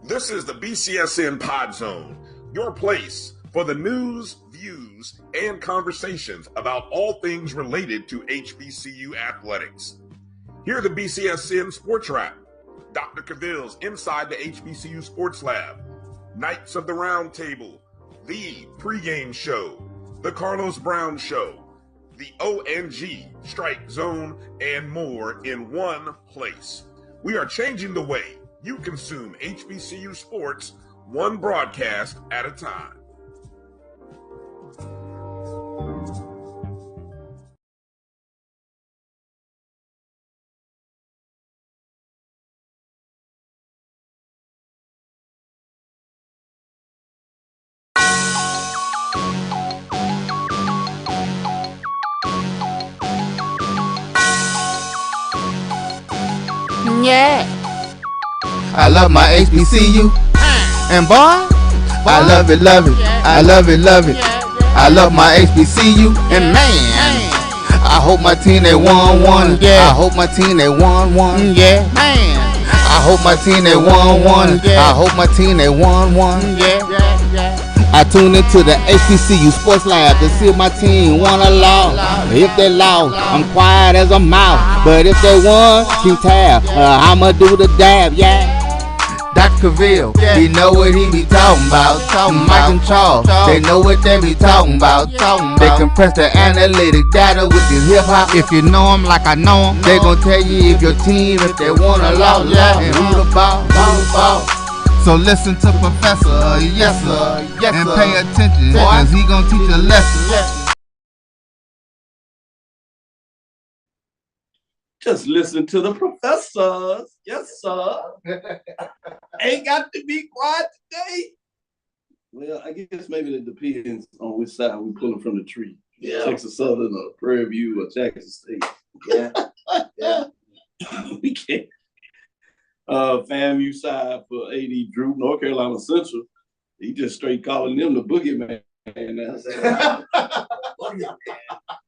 This is the BCSN Pod Zone, your place for the news, views, and conversations about all things related to HBCU athletics. Here are the BCSN Sports Wrap, Dr. Cavil's Inside the HBCU Sports Lab, Knights of the Round Table, the pregame show, the Carlos Brown Show, the ONG Strike Zone, and more in one place. We are changing the way you consume HBCU sports, one broadcast at a time. Yeah. I love my HBCU, and boy, I love it, I love it, I love my HBCU, and man, I hope my team they won one. I hope my team they won one. Yeah, man, I hope my team they won one. I hope my team they won one. I tune into the HBCU Sports Lab to see if my team won or lost. If they lost, I'm quiet as a mouse. But if they won, keep tab. I'ma do the dab, yeah. Dr. Cavil, he know what he be talking about. Mike and Charles, they know what they be talking about. They compress the analytic data with this hip hop. If you know them like I know them, they gon' tell you if your team, if they won or lost, and who the ball. So listen to Professor, yes sir, and pay attention, cause he gon' teach a lesson. Just listen to the professors, yes sir. Ain't got to be quiet today. Well, I guess maybe it depends on which side we pulling from the tree. Yeah. Texas Southern or Prairie View or Jackson State. Yeah. We can't. FAMU side for AD Drew, North Carolina Central. He just straight calling them the boogeyman.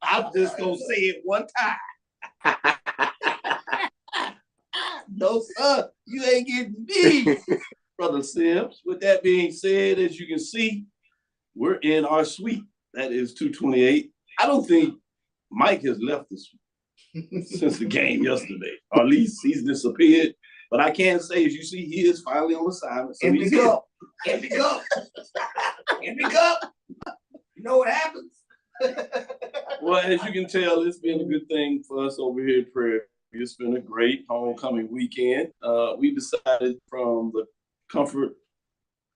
I'm just gonna say it one time. No, sir, you ain't getting me, Brother Sims. With that being said, as you can see, we're in our suite. That is 228. I don't think Mike has left the suite since the game yesterday, or at least he's disappeared. But I can say, as you see, he is finally on assignment. So Empty cup. Empty cup. Empty cup. You know what happens? Well, as you can tell, it's been a good thing for us over here at Prairie. It's been a great homecoming weekend. We decided from the comfort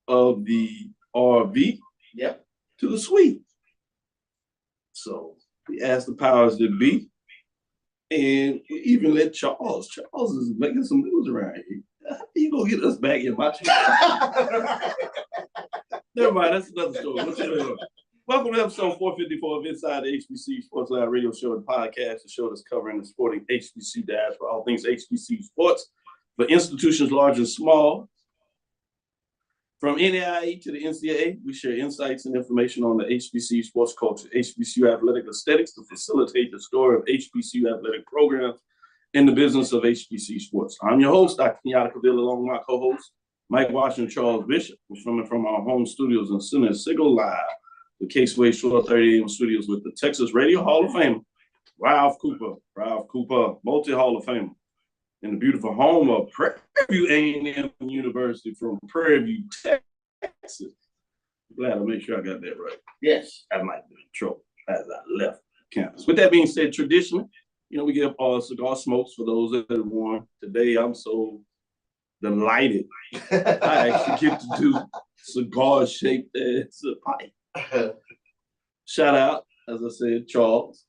of the RV to the suite. So we asked the powers that be. And we even let Charles. Charles is making some news around here. How you gonna get us back in my chair? Never mind, that's another story. Welcome to episode 454 of Inside the HBCU Sports Lab radio show and podcast, the show that's covering the sporting HBCU dash for all things HBCU sports for institutions large and small. From NAIA to the NCAA, we share insights and information on the HBCU sports culture, HBCU athletic aesthetics to facilitate the story of HBCU athletic programs in the business of HBCU sports. I'm your host, Dr. Kenyatta, along with my co-hosts, Mike Washington, Charles Bishop. We're filming from our home studios in Center Signal Live, the K-Sway Shore 30 AM studios with the Texas Radio Hall of Famer, Ralph Cooper, multi-Hall of Famer, in the beautiful home of Prairie View A&M University from Prairie View, Texas. Glad to make sure I got that right. Yes. I might be in trouble as I left campus. With that being said, traditionally, we give cigar smokes for those that have worn. Today, I'm so delighted I actually get to do cigar shaped as a pipe. Shout out, as I said, Charles,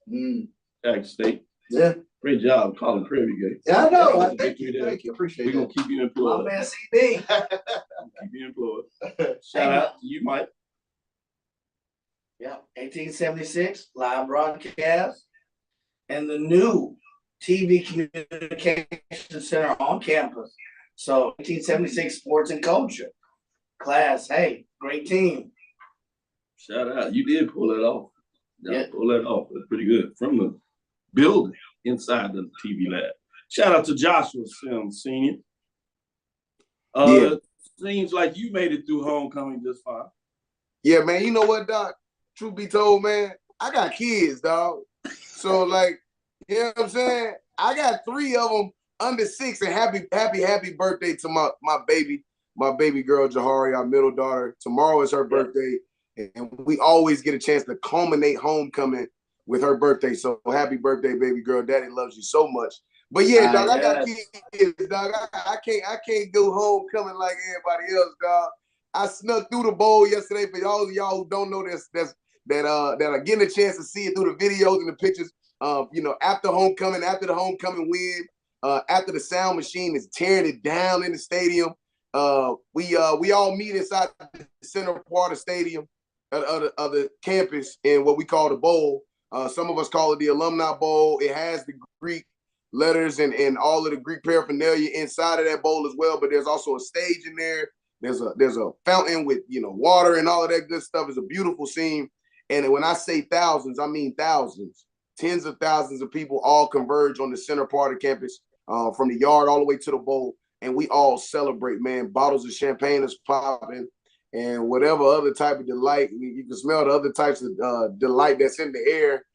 Jackson State. Yeah. Great job calling Prairie View. Yeah, I know. Thank you. Appreciate it. We're going to keep you employed. My man CD. Keep you employed. Shout out to you, Mike. Yeah, 1876, live broadcast, and the new TV Communication Center on campus. So 1876 Sports and Culture. Class, hey, great team. Shout out. You did pull that off. Yeah. Pull that off. That's pretty good. From the building inside the TV lab. Shout out to Joshua Sims Sr. seems like you made it through homecoming just fine. Yeah, man. You know what, Doc? Truth be told, man, I got kids, dog. So, like, you know what I'm saying? I got 3 of them under 6, and happy birthday to my baby girl, Jahari, our middle daughter. Tomorrow is her birthday, and we always get a chance to culminate homecoming with her birthday. So happy birthday, baby girl. Daddy loves you so much. But yeah, dog, I got kids, dog. I can't go homecoming like everybody else, dog. I snuck through the bowl yesterday. For y'all who don't know this, that are getting a chance to see it through the videos and the pictures. After the homecoming win, after the sound machine is tearing it down in the stadium, we all meet inside the center part of the stadium of the campus in what we call the bowl. Some of us call it the Alumni Bowl. It has the Greek letters and all of the Greek paraphernalia inside of that bowl as well. But there's also a stage in there. There's a fountain with water and all of that good stuff. It's a beautiful scene. And when I say thousands, I mean thousands. Tens of thousands of people all converge on the center part of campus, from the yard all the way to the bowl, and we all celebrate, man. Bottles of champagne is popping, and whatever other type of delight. You can smell the other types of delight that's in the air.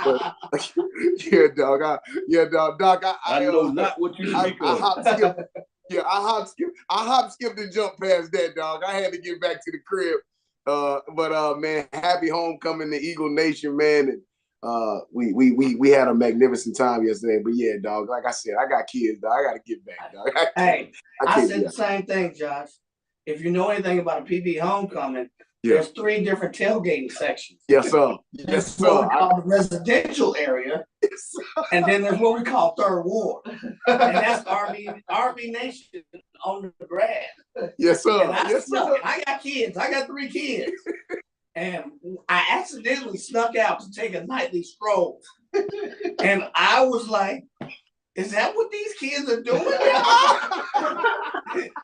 But yeah, dog. Doc. I know not what you speak of. I hop skipped and jumped past that, dog. I had to get back to the crib. But man, happy homecoming to Eagle Nation, man. And we had a magnificent time yesterday. But yeah, dog, like I said, I got kids, dog. I gotta get back, dog. I said the same thing, Josh. If you know anything about a PB homecoming, there's 3 different tailgating sections. Yes, sir. Yes, sir. What we call the residential area, and then there's what we call Third Ward, and that's RV Nation on the grass. Yes, sir. And I got kids. I got 3 kids. And I accidentally snuck out to take a nightly stroll. And I was like, is that what these kids are doing?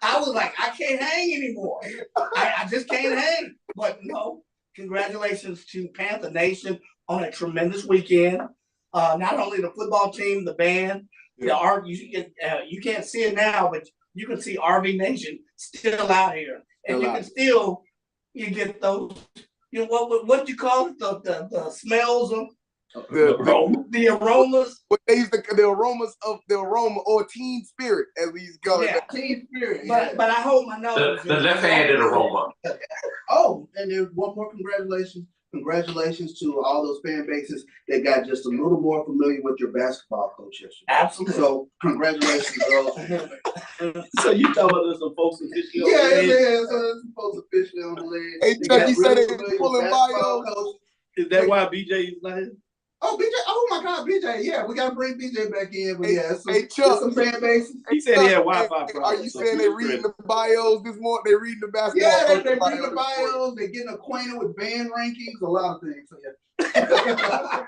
I was like, I can't hang anymore. I just can't hang. But no, congratulations to Panther Nation on a tremendous weekend. Not only the football team, the band, the art. You can't see it now, but you can see RV Nation still out here, and you can still get those. What do you call it? The smells of the aromas. What they used to the aroma or teen spirit, as we used to call it. Teen spirit. But I hold my nose. The left-handed aroma. Oh, and then one more congratulations. Congratulations to all those fan bases that got just a little more familiar with your basketball coach yesterday. Absolutely. So congratulations, bro. So you talking about there's some folks officially on the leg? Yeah. So there's some folks officially on the leg. Hey, Chuck, you said they pulling bios. Is that why BJ is not here? Oh, BJ! Oh my God, BJ! Yeah, we gotta bring BJ back in. But Chuck, some fan bases. He said he had Wi-Fi problems. Are you saying they reading the bios this morning? They reading the basketball? Yeah, they reading the bios. They getting acquainted with band rankings, a lot of things. So yeah.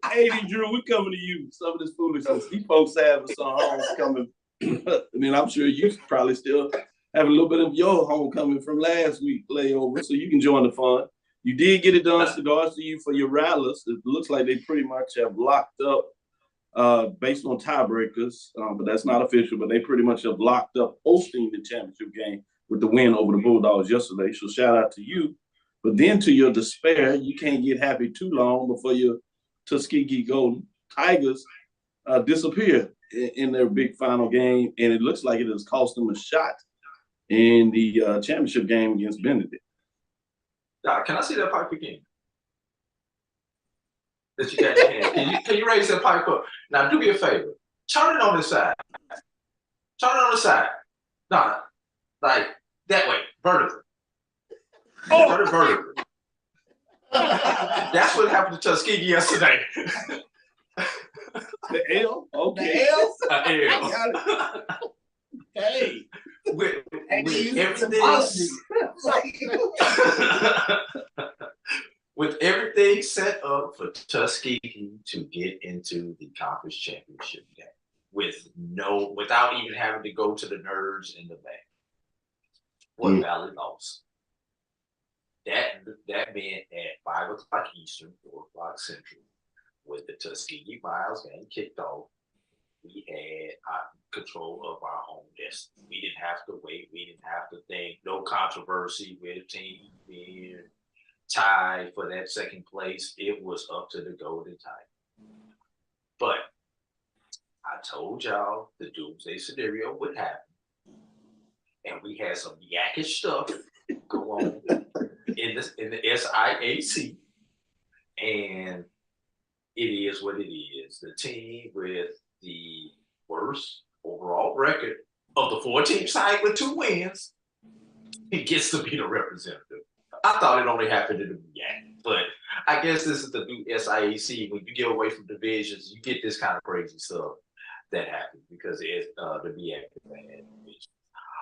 Hey, Drew, we coming to you. Some of this foolishness. These folks have some homecoming. I mean, I'm sure you probably still have a little bit of your homecoming from last week layover, so you can join the fun. You did get it done, cigars to you for your rattlers. It looks like they pretty much have locked up based on tiebreakers, but that's not official. But they pretty much have locked up hosting the championship game with the win over the Bulldogs yesterday. So shout out to you. But then to your despair, you can't get happy too long before your Tuskegee Golden Tigers disappear in their big final game. And it looks like it has cost them a shot in the championship game against Benedict. Can I see that pipe again? That you got in your hand. Can you raise that pipe up? Now, do me a favor. Turn it on the side. Turn it on the side. No, like that way, vertical. Turn it vertical. That's what happened to Tuskegee yesterday. The L? Okay. The L? L. Hey. With everything, with everything set up for Tuskegee to get into the conference championship game, without even having to go to the nerds in the back. What Valley lost. That meant at 5 o'clock Eastern, 4 o'clock Central, with the Tuskegee Miles game kicked off, we had control of our own destiny. We didn't have to wait. We didn't have to think. No controversy with a team being tied for that second place. It was up to the Golden Tiger. But I told y'all the doomsday scenario would happen. And we had some yakkish stuff go on in the SIAC. And it is what it is. The team with the worst overall record of the 4-team side with 2 wins, it gets to be the representative. I thought it only happened in the MEAC, but I guess this is the new SIAC. When you get away from divisions, you get this kind of crazy stuff that happens because it's the MEAC is a bad division.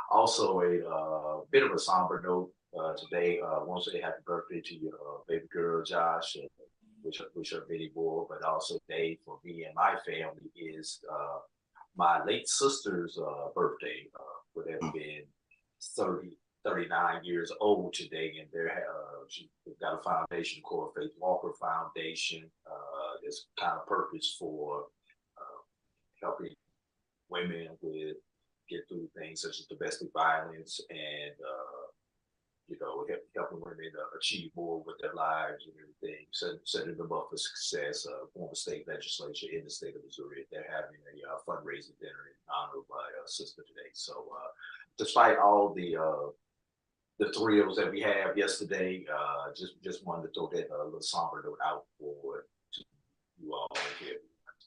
Also, a bit of a somber note today. I want to say happy birthday to your baby girl, Josh. Wish her many more, but also today for me and my family is my late sister's birthday. Would have been 39 years old today, and she's got a foundation called Faith Walker Foundation. This kind of purpose for helping women get through things such as domestic violence and helping women achieve more with their lives and everything, setting them up for success. Former state legislature in the state of Missouri, they're having a fundraising dinner in honor of my sister today. So, despite all the thrills that we have yesterday, just wanted to throw that little somber note out for you all here.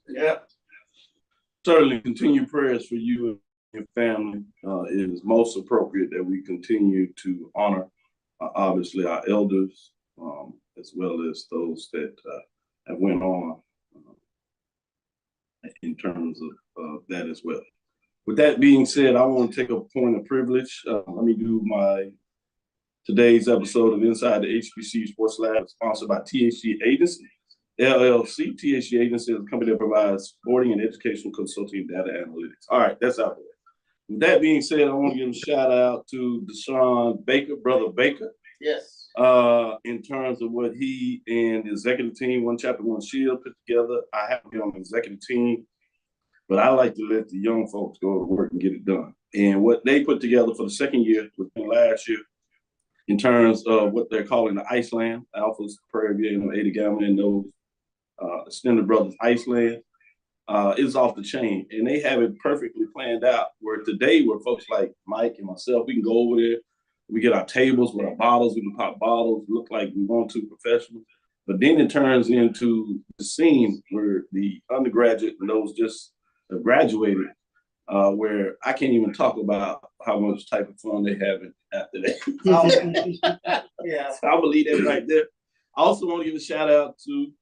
Yeah, certainly continue prayers for you and your family. It is most appropriate that we continue to honor, obviously, our elders, as well as those that have went on in terms of that as well. With that being said, I want to take a point of privilege. Let me do today's episode of Inside the HBCU Sports Lab, sponsored by THG Agency, LLC. THG Agency is a company that provides sporting and educational consulting data analytics. All right, that's out there. With that being said, I want to give a shout out to Deshaun Baker, Brother Baker. Yes. In terms of what he and the executive team, One Chapter, One Shield, put together. I have to be on the executive team, but I like to let the young folks go to work and get it done. And what they put together for the second year, within last year, in terms of what they're calling the Iceland, Alphas, Prairie View, Ada Gamma, and those extended brothers, Iceland, is off the chain. And they have it perfectly planned out where today, where folks like Mike and myself, we can go over there, we get our tables with our bottles, we can pop bottles, look like we want to professional. But then it turns into the scene where the undergraduate and those just have graduated, where I can't even talk about how much type of fun they have after that. Yeah. So I believe that right there. I also want to give a shout out to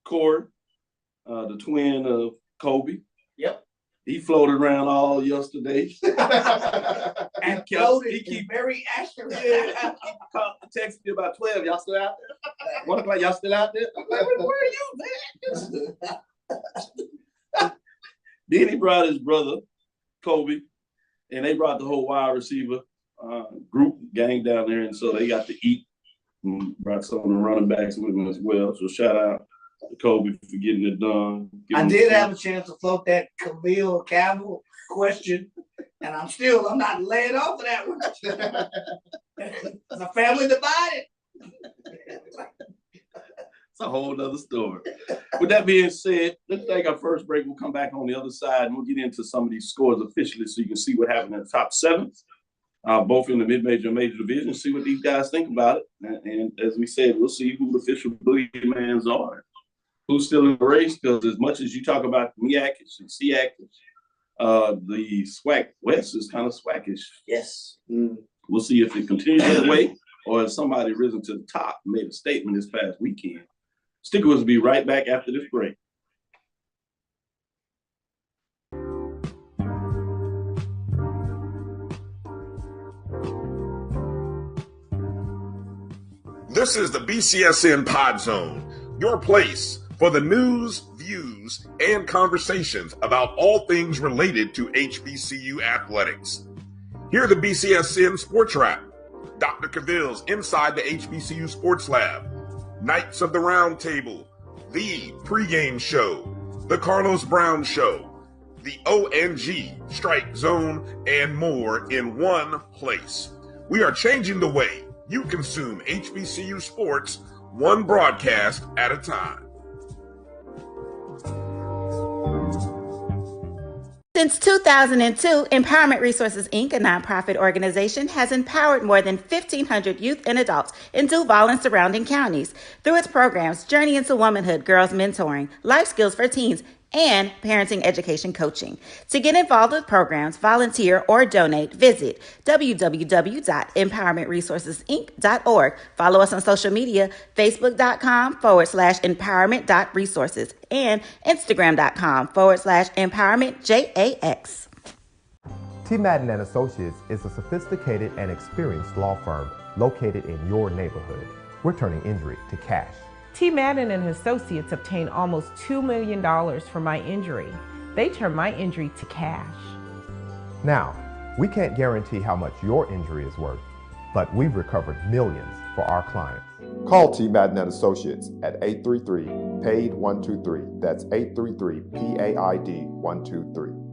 Corey, the twin of Kobe. Yep. He floated around all yesterday. And he keep very active. Yeah, he texted me about 12. Y'all still out there? 1 o'clock, y'all still out there? I'm like, where are you, man? Then he brought his brother, Kobe, and they brought the whole wide receiver group gang down there, and so they got to eat. And brought some of the running backs with them as well. So shout out to Kobe for getting it done. I did have a chance to float that Cavil question, and I'm not laying off of that one. The family divided. It's a whole other story. With that being said, let's take our first break. We'll come back on the other side and we'll get into some of these scores officially so you can see what happened in the top 7, both in the mid-major and major division, see what these guys think about it. And as we said, we'll see who the official boogeyman's are, who's still in the race, because as much as you talk about MEAC-ish and SEAC-ish, the SWAC West is kind of SWAC-ish. Yes. We'll see if it continues that way or if somebody risen to the top and made a statement this past weekend. Stick with us, be right back after this break. This is the BCSN Pod Zone, your place for the news, views, and conversations about all things related to HBCU athletics. Here are the BCSN Sports Wrap, Dr. Cavil's Inside the HBCU Sports Lab, Knights of the Round Table, the pregame show, The Carlos Brown Show, the ONG, Strike Zone, and more in one place. We are changing the way you consume HBCU sports, one broadcast at a time. Since 2002, Empowerment Resources, Inc., a nonprofit organization, has empowered more than 1,500 youth and adults in Duval and surrounding counties through its programs Journey into Womanhood, Girls Mentoring, Life Skills for Teens, and Parenting Education Coaching. To get involved with programs, volunteer, or donate, visit www.empowermentresourcesinc.org. Follow us on social media, facebook.com/empowerment.resources and instagram.com/empowermentjax. T. Madden and Associates is a sophisticated and experienced law firm located in your neighborhood. We're turning injury to cash. T. Madden and Associates obtained almost $2 million for my injury. They turned my injury to cash. Now, we can't guarantee how much your injury is worth, but we've recovered millions for our clients. Call T. Madden and Associates at 833-PAID-123. That's 833-PAID-123.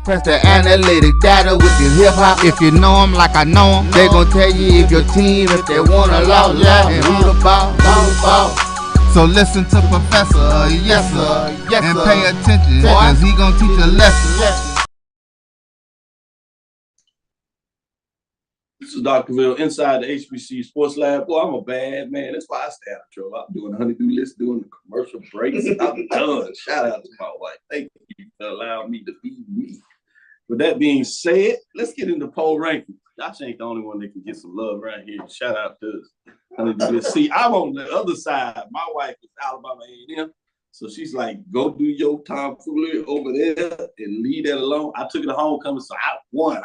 Press the analytic data with your hip hop. If you know them like I know them, they gon' tell you if your team, if they wanna lose, and who the ball. So listen to Professor, yes sir, and pay attention, cause he gon' teach a lesson. This is Dr. Cavil inside the HBCU Sports Lab. Boy, I'm a bad man. That's why I stay out of trouble. I'm doing the honeydew list, doing the commercial breaks. I'm done. Shout out to my wife. Thank you for allowing me to be me. With that being said, let's get into poll rankings. Josh ain't the only one that can get some love right here. Shout out to us. Honeydew list. See, I'm on the other side. My wife is Alabama A&M. So she's like, go do your tomfoolery over there and leave that alone. I took it to homecoming, so I won.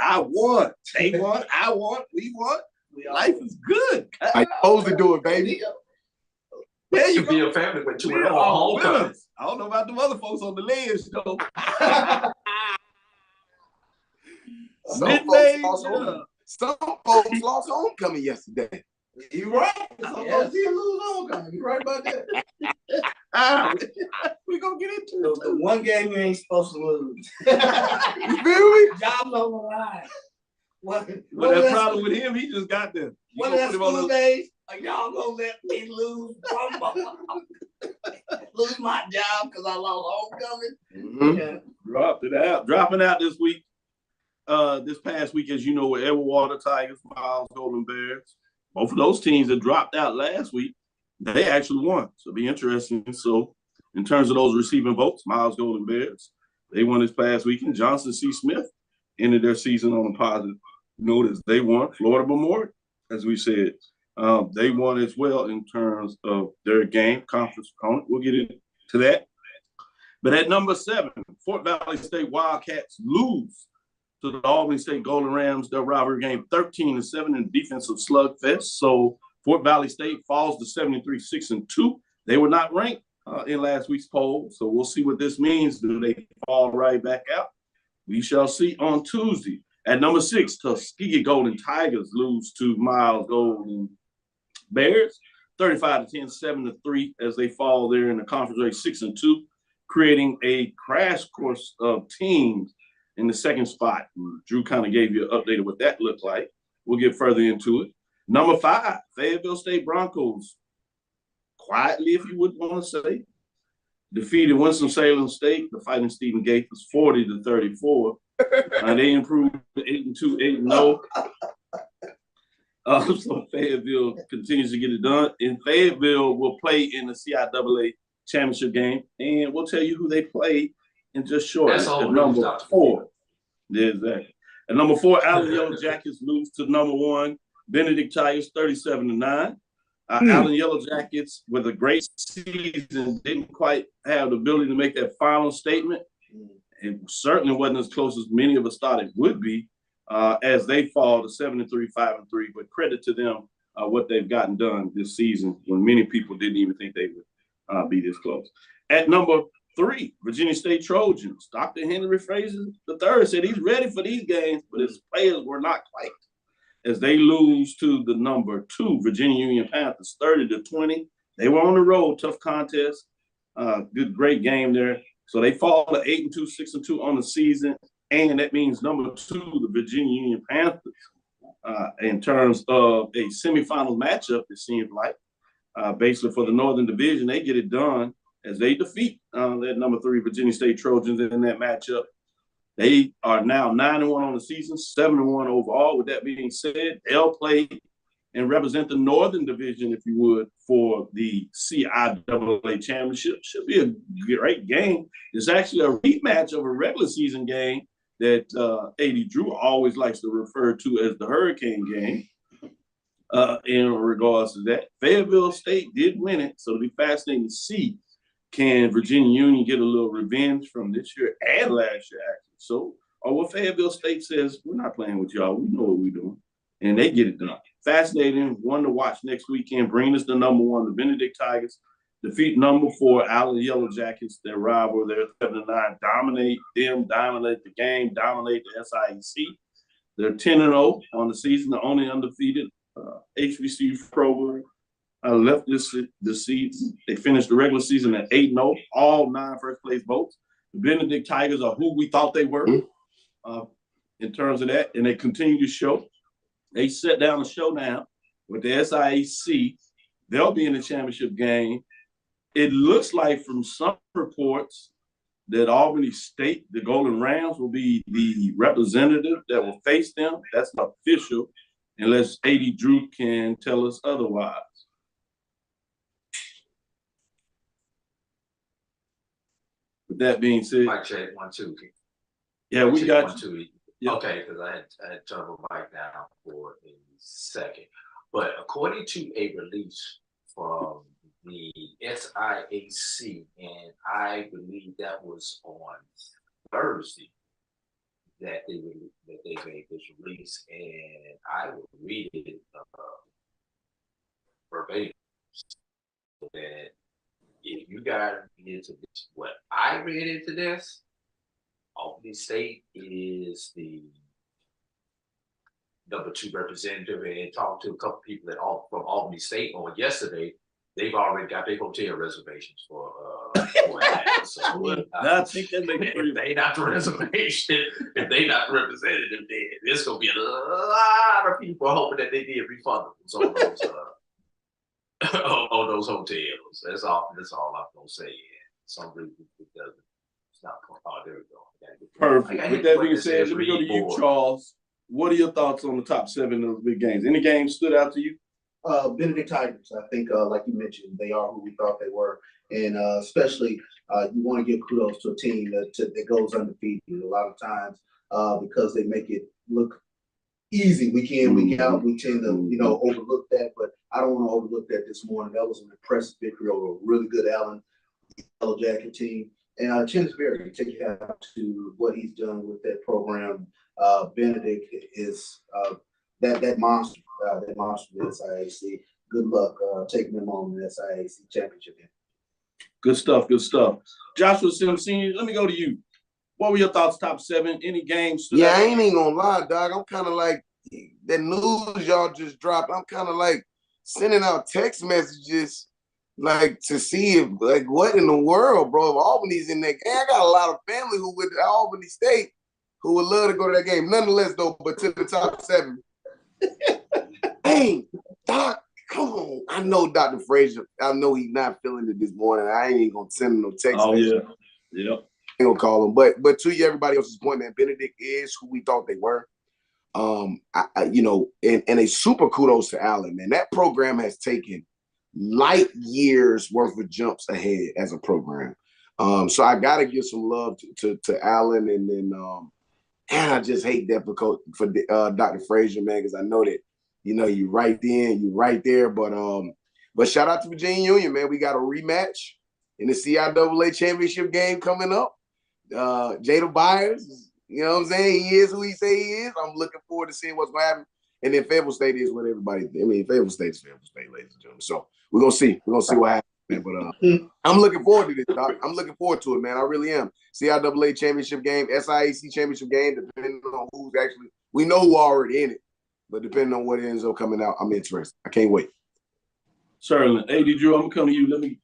They won. I won. We won. Life is good. I supposed to do it, baby. There you be go. a family with two We're of all homecoming. winners. I don't know about them other folks on the ledge, though. Some folks lost homecoming yesterday. You right. Yes. See a lose homecoming. You right about that. We're going to get into it. The one game you ain't supposed to lose. You feel me? Job on the line. But that problem with him, he just got there. One of the school days, y'all gonna let me lose lose my job because I lost homecoming. Mm-hmm. Yeah. Dropping out this week. This past week, as you know, with Edgewater Tigers, Miles Golden Bears. Both of those teams that dropped out last week, they actually won. So it'll be interesting. So in terms of those receiving votes, Miles Golden Bears, they won this past weekend. Johnson C. Smith ended their season on a positive note as they won. Florida Memorial, as we said, they won as well in terms of their game conference opponent. We'll get into that. But at number 7, Fort Valley State Wildcats lose to the Albany State Golden Rams, their rivalry game 13-7 in defensive slugfest. So Fort Valley State falls to 73-6-2. They were not ranked in last week's poll, so we'll see what this means. Do they fall right back out? We shall see on Tuesday. At number 6, Tuskegee Golden Tigers lose to Miles Golden Bears, 35-10, 7-3, as they fall there in the conference race 6-2, creating a crash course of teams in the second spot. Drew kind of gave you an update of what that looked like. We'll get further into it. Number 5, Fayetteville State Broncos, quietly, if you would want to say, defeated Winston-Salem State, the Fighting Stephen Gaithers, 40-34. They improved to 8-2, 8-0. So Fayetteville continues to get it done. And Fayetteville will play in the CIAA championship game, and we'll tell you who they play in just short. That's all. At number 4. Yeah, exactly. At number 4, Allen Yellow Jackets lose to number 1, Benedict Tigers, 37-9. Allen Yellow Jackets, with a great season, didn't quite have the ability to make that final statement. It certainly wasn't as close as many of us thought it would be, as they fall to 7-3, 5-3. But credit to them, what they've gotten done this season when many people didn't even think they would be this close. At number 3, Virginia State Trojans. Dr. Henry Fraser III said he's ready for these games, but his players were not quite, as they lose to the number 2 Virginia Union Panthers 30-20. They were on the road, tough contest, great game there. So they fall to 8-2, 6-2 on the season, and that means number 2, the Virginia Union Panthers, in terms of a semifinal matchup. It seems like basically for the Northern Division, they get it done as they defeat that number 3 Virginia State Trojans in that matchup. They are now 9-1 on the season, 7-1 overall. With that being said, they'll play and represent the Northern Division, if you would, for the CIAA championship. Should be a great game. It's actually a rematch of a regular season game that A.D. Drew always likes to refer to as the Hurricane game. In regards to that, Fayetteville State did win it, so it'll be fascinating to see, can Virginia Union get a little revenge from this year and last year, actually. So, or what Fayetteville State says, we're not playing with y'all. We know what we're doing. And they get it done. Fascinating. One to watch next weekend. Bring us the number 1, the Benedict Tigers. Defeat number 4, Allen Yellow Jackets, their rival. They're 7-9. Dominate them, dominate the game, dominate the SIAC. They're 10-0 on the season, the only undefeated HBCU program. Left this season. They finished the regular season at 8-0, all 9 first-place votes. The Benedict Tigers are who we thought they were in terms of that, and they continue to show. They set down a showdown with the SIAC. They'll be in the championship game. It looks like from some reports that Albany State, the Golden Rams, will be the representative that will face them. That's not official, unless A.D. Drew can tell us otherwise. With that being said, Mic check 1 2. Yeah, we got 1 2. Yep. Okay, because I had turned my mic down for a second. But according to a release from the SIAC, and I believe that was on Thursday that they made this release, and I will read it verbatim. That if you got into this, what I read into this, Albany State is the number 2 representative, and talked to a couple people from Albany State on yesterday. They've already got their hotel reservations for that. So I think that makes if they not the reservation, if they not the representative, then there's gonna be a lot of people hoping that they did refundables on those on those hotels. That's all I'm gonna say. Some reason it doesn't. It's not. Oh, there we go. Perfect. With that being said, let me go to you, Charles. What are your thoughts on the top 7 of the big games? Any games stood out to you? Benedict Tigers. I think, like you mentioned, they are who we thought they were, and especially you want to give kudos to a team that goes undefeated a lot of times because they make it look easy week in, week out. We tend to, overlook that, but I don't want to overlook that this morning. That was an impressive victory over a really good Allen Yellow Jacket team. And Chennis Berry, take your hat to what he's done with that program. Benedict is that monster of the SIAC. Good luck taking them on the SIAC championship game. Good stuff, good stuff. Joshua Sims Sr., let me go to you. What were your thoughts, top 7? Any games? Yeah, I ain't even gonna lie, dog. I'm kind of like, that news y'all just dropped, I'm kind of like sending out text messages like to see if, like, what in the world, bro, if Albany's in that game. I got a lot of family who with Albany State who would love to go to that game. Nonetheless, though, but to the top 7. Hey, Doc, come on. I know Dr. Frazier. I know he's not feeling it this morning. I ain't even gonna send him no text message. Yeah. I ain't gonna call him. But to you, everybody else's point, man, Benedict is who we thought they were. And a super kudos to Allen, man. That program has taken light years worth of jumps ahead as a program. So I gotta give some love to Allen, and then and I just hate that for Dr. Frazier, man, because I know that you're right there. But shout out to Virginia Union, man. We got a rematch in the CIAA championship game coming up. Jada Byers, you know what I'm saying? He is who he say he is. I'm looking forward to seeing what's going to happen. And then Fayetteville State is what everybody. Fayetteville State is Fayetteville State, ladies and gentlemen. So we're gonna see. We're gonna see what happens. But I'm looking forward to this, Doc. I'm looking forward to it, man. I really am. CIAA championship game, SIAC championship game, depending on who's actually, we know who already in it, but depending on what ends up coming out, I'm interested. I can't wait. Certainly. AD Drew, I'm gonna come to you. Let me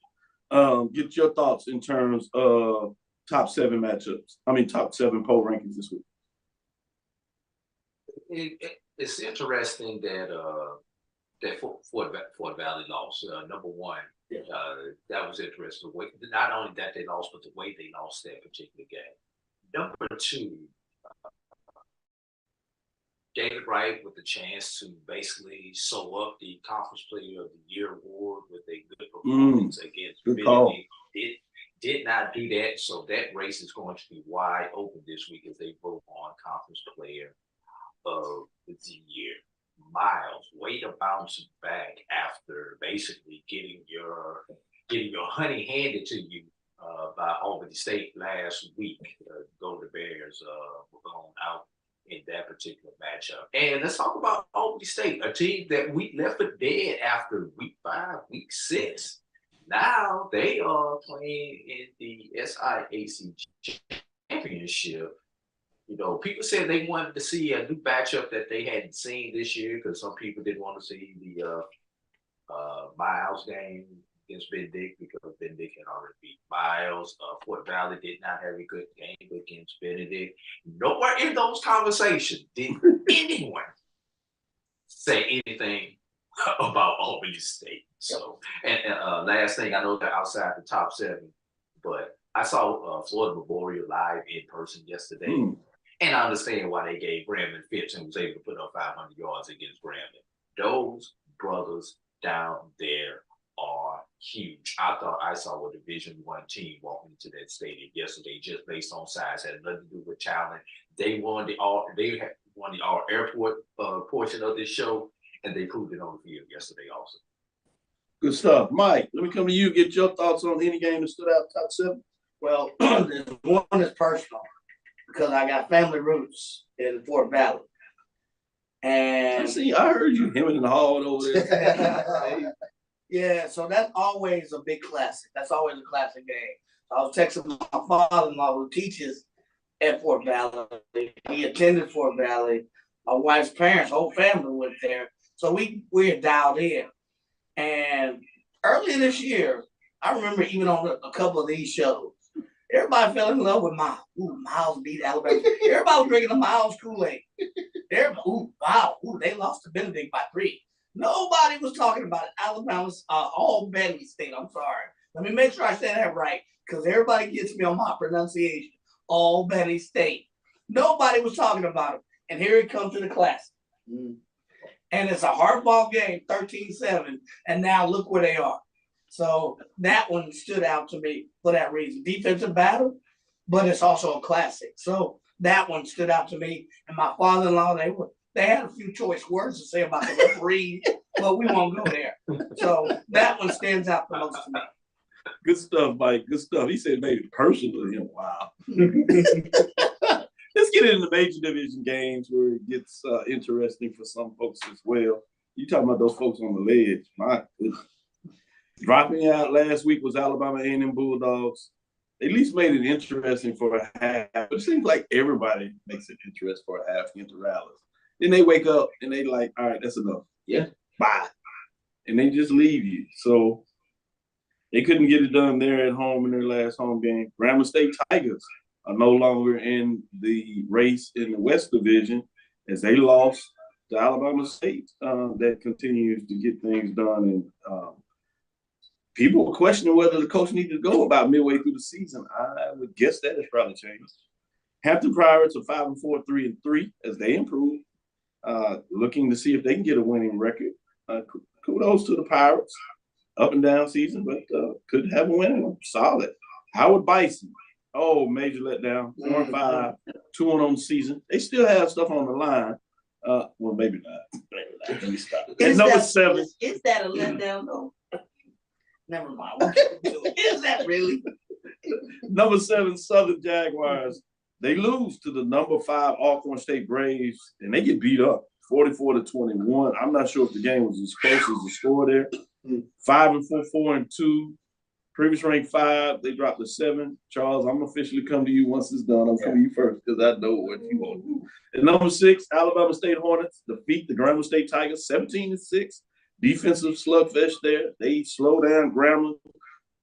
get your thoughts in terms of top 7 matchups. Top 7 poll rankings this week. It's interesting that Fort Valley lost. Number one, that was interesting. Not only that they lost, but the way they lost that particular game. Number two, David Wright with the chance to basically sew up the Conference Player of the Year award with a good performance against Benedict. Did not do that, so that race is going to be wide open this week as they vote on Conference Player of the Year. Miles, way to bounce back after basically getting your honey handed to you by Albany State last week. Golden Bears were going out in that particular matchup. And let's talk about Albany State, a team that we left for dead after week 5, week 6. Now they are playing in the SIAC championship. You know, people said they wanted to see a new matchup that they hadn't seen this year because some people didn't want to see the Miles game against Benedict because Benedict had already beat Miles. Fort Valley did not have a good game against Benedict. Nowhere in those conversations did anyone say anything about Albany State. So, and last thing, I know they're outside the top 7, but I saw Florida Memorial live in person yesterday, and I understand why they gave Graham and Phipps and was able to put up 500 yards against Graham. Those brothers down there are huge. I thought I saw a Division I team walking into that stadium yesterday just based on size. Had nothing to do with talent. They won the all airport portion of this show, and they proved it on the field yesterday also. Good stuff. Mike, let me come to you, get your thoughts on any game that stood out top 7. Well, there's one that's personal because I got family roots in Fort Valley. And I heard you hemming and hawing over there. Yeah, so that's always a big classic. That's always a classic game. I was texting my father-in-law who teaches at Fort Valley. He attended Fort Valley. My wife's parents, whole family went there. So we're dialed in. And earlier this year, I remember even on a couple of these shows, everybody fell in love with Miles. Ooh, Miles beat Alabama. Everybody was drinking the Miles Kool-Aid. They lost to Benedict by 3. Nobody was talking about it. Alabama's Albany State. I'm sorry. Let me make sure I say that right because everybody gets me on my pronunciation. Albany State. Nobody was talking about it. And here it comes to the classic. And it's a hardball game, 13-7. And now look where they are. So that one stood out to me for that reason. Defensive battle, but it's also a classic. So that one stood out to me. And my father-in-law, they had a few choice words to say about the referee, but we won't go there. So that one stands out the most to me. Good stuff, Mike. Good stuff. He said maybe personally. Wow. Let's get into major division games where it gets interesting for some folks as well. You talking about those folks on the ledge. My goodness. Dropping out last week was Alabama A&M Bulldogs. They at least made it interesting for a half. But it seems like everybody makes it interesting for a half against the Rallies. Then they wake up and they like, all right, that's enough. Yeah. Bye. And they just leave you. So they couldn't get it done there at home in their last home game. Grambling State Tigers are no longer in the race in the West Division as they lost to Alabama State. That continues to get things done. And people were questioning whether the coach needed to go about midway through the season. I would guess that has probably changed. Hampton Pirates are 5-4, 3-3 as they improve. Looking to see if they can get a winning record. Kudos to the Pirates. Up and down season, but could have a winning one. Solid. Howard Bison. Oh, major letdown. 4-5, 2-1 on the season. They still have stuff on the line. Well, maybe not. Let me stop. Is number 7. Is that a letdown though? Never mind. Is that really? Number 7, Southern Jaguars. They lose to the number 5 Alcorn State Braves, and they get beat up 44-21. I'm not sure if the game was as close as the score there. 5-4, 4-2. Previous ranked 5, they dropped to 7. Charles, I'm officially come to you once it's done. I'm coming to you first because I know what you want to do. At number 6, Alabama State Hornets defeat the Grambling State Tigers 17-6. Defensive slugfest there. They slow down Grambling,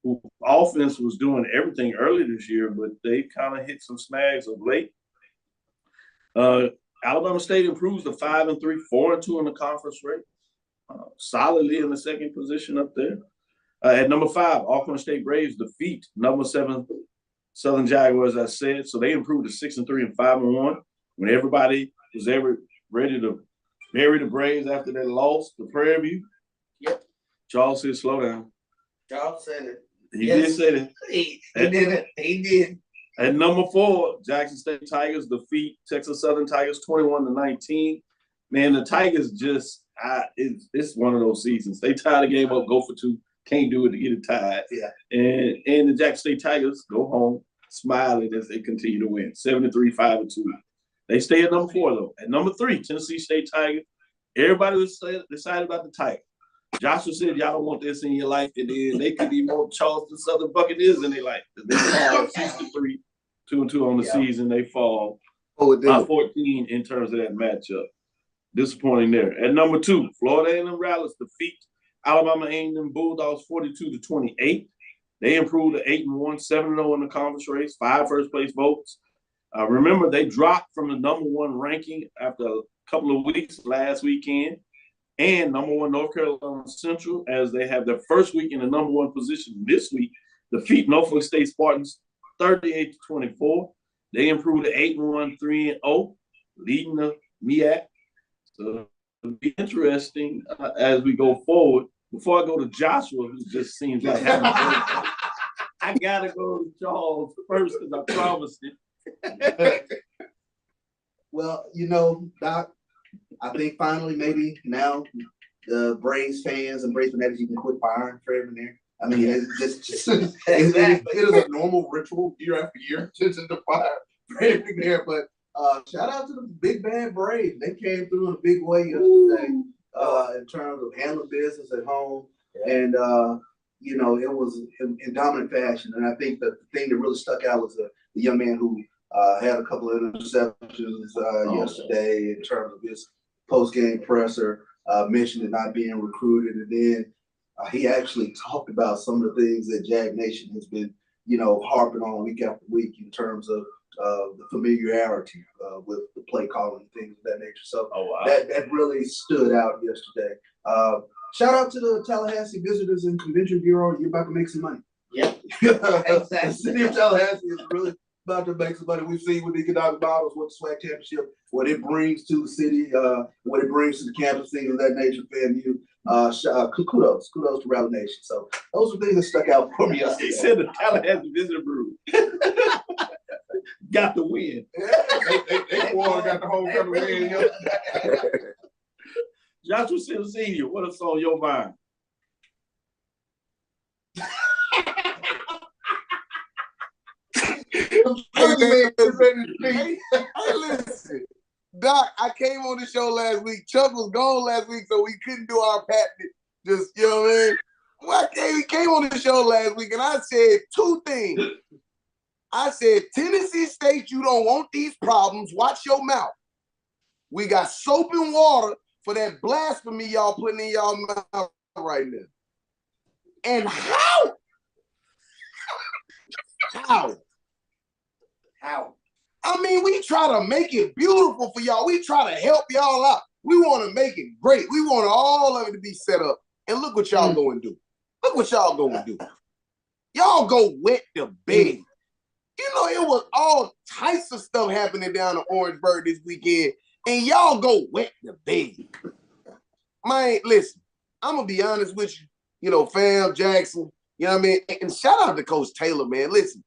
who offense was doing everything early this year, but they kind of hit some snags of late. Alabama State improves to 5-3, 4-2 in the conference rate. Solidly in the second position up there. At number 5, Auckland State Braves defeat number 7 Southern Jaguars, as I said. So they improved to 6-3 and 5-1. When everybody was ready to bury the Braves after they lost the Prairie View. Yep. Charles said, slow down. Charles said it. He did say it. He did it. He did. At number 4, Jackson State Tigers defeat Texas Southern Tigers 21-19. Man, the Tigers just it's one of those seasons. They tie the game up, go for 2. Can't do it to get it tied. Yeah. And the Jackson State Tigers go home smiling as they continue to win. 7-3, 5-2. They stay at number 4, though. At number 3, Tennessee State Tigers. Everybody was excited about the Tigers. Joshua said, y'all don't want this in your life. And then they could be more Charleston Southern Buccaneers in their life. They fall 6-3, 2-2 on the season. They fall 14 in terms of that matchup. Disappointing there. At number 2, Florida A&M Rattlers defeat Alabama A&M Bulldogs 42-28. They improved to 8-1, 7-0 in the conference race, 5 first-place votes. Remember, they dropped from the number 1 ranking after a couple of weeks last weekend, and number 1 North Carolina Central, as they have their first week in the number 1 position this week, defeat Norfolk State Spartans 38-24. They improved to 8-1, 3-0, leading the MEAC. So it'll be interesting as we go forward. Before I go to Joshua, who just seems like having fun, I gotta go to Charles first because I promised it. Well, Doc, I think finally maybe now the Braves fans and Braves fanatics, you can quit firing Fred and there. I mean, it's just it is a normal ritual year after year to fire Fred McNair. But shout out to the big bad Braves. They came through in a big way yesterday in terms of handling business at home. And, it was in dominant fashion. And I think the thing that really stuck out was the young man who had a couple of interceptions yesterday in terms of his post-game presser, mentioned it not being recruited. And then he actually talked about some of the things that Jag Nation has been, harping on week after week in terms of the familiarity with the play calling and things of that nature. So that really stood out yesterday. Shout out to the Tallahassee Visitors and Convention Bureau. You're about to make some money. Yep. Exactly. The city of Tallahassee is really about to make some money. We've seen with the economic models, what the SWAC championship, what it brings to the city, what it brings to the campus, things of that nature. Kudos to Rally Nation. So those are things that stuck out for me yesterday. He said the Tallahassee Visitor Brew got the win. They got the homecoming win yesterday. Joshua Sims Sr., what is on your mind? Hey, listen, Doc, I came on the show last week. Chuck was gone last week, so we couldn't do our patent. Just, you know what I mean? Well, he came on the show last week, and I said 2 things. I said, Tennessee State, you don't want these problems. Watch your mouth. We got soap and water for that blasphemy y'all putting in y'all mouth right now. And how? How? I mean, we try to make it beautiful for y'all. We try to help y'all out. We want to make it great. We want all of it to be set up. And look what y'all going to do. Look what y'all going to do. Y'all go wet the bed. It was all types of stuff happening down in Orangeburg this weekend, and y'all go wet the bed. Man, listen, I'm going to be honest with you. Fam, Jackson, you know what I mean? And shout out to Coach Taylor, man. Listen,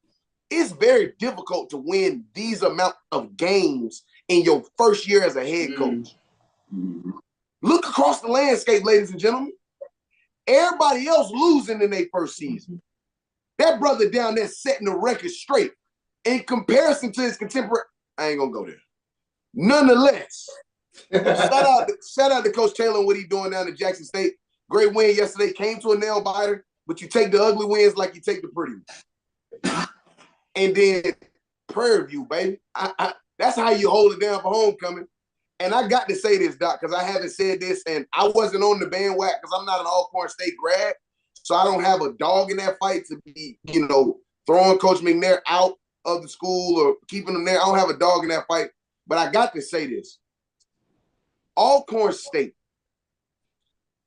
it's very difficult to win these amount of games in your first year as a head coach. Mm-hmm. Look across the landscape, ladies and gentlemen. Everybody else losing in their first season. That brother down there setting the record straight. In comparison to his contemporary, I ain't gonna go there. Nonetheless, shout out to Coach Taylor and what he doing down at Jackson State. Great win yesterday. Came to a nail biter. but you take the ugly wins like you take the pretty ones. And then Prairie View, baby. That's how you hold it down for homecoming. And I got to say this, Doc, because I haven't said this, and I wasn't on the bandwagon because I'm not an Alcorn State grad, so I don't have a dog in that fight to be, throwing Coach McNair out of the school or keeping him there. I don't have a dog in that fight, but I got to say this. Alcorn State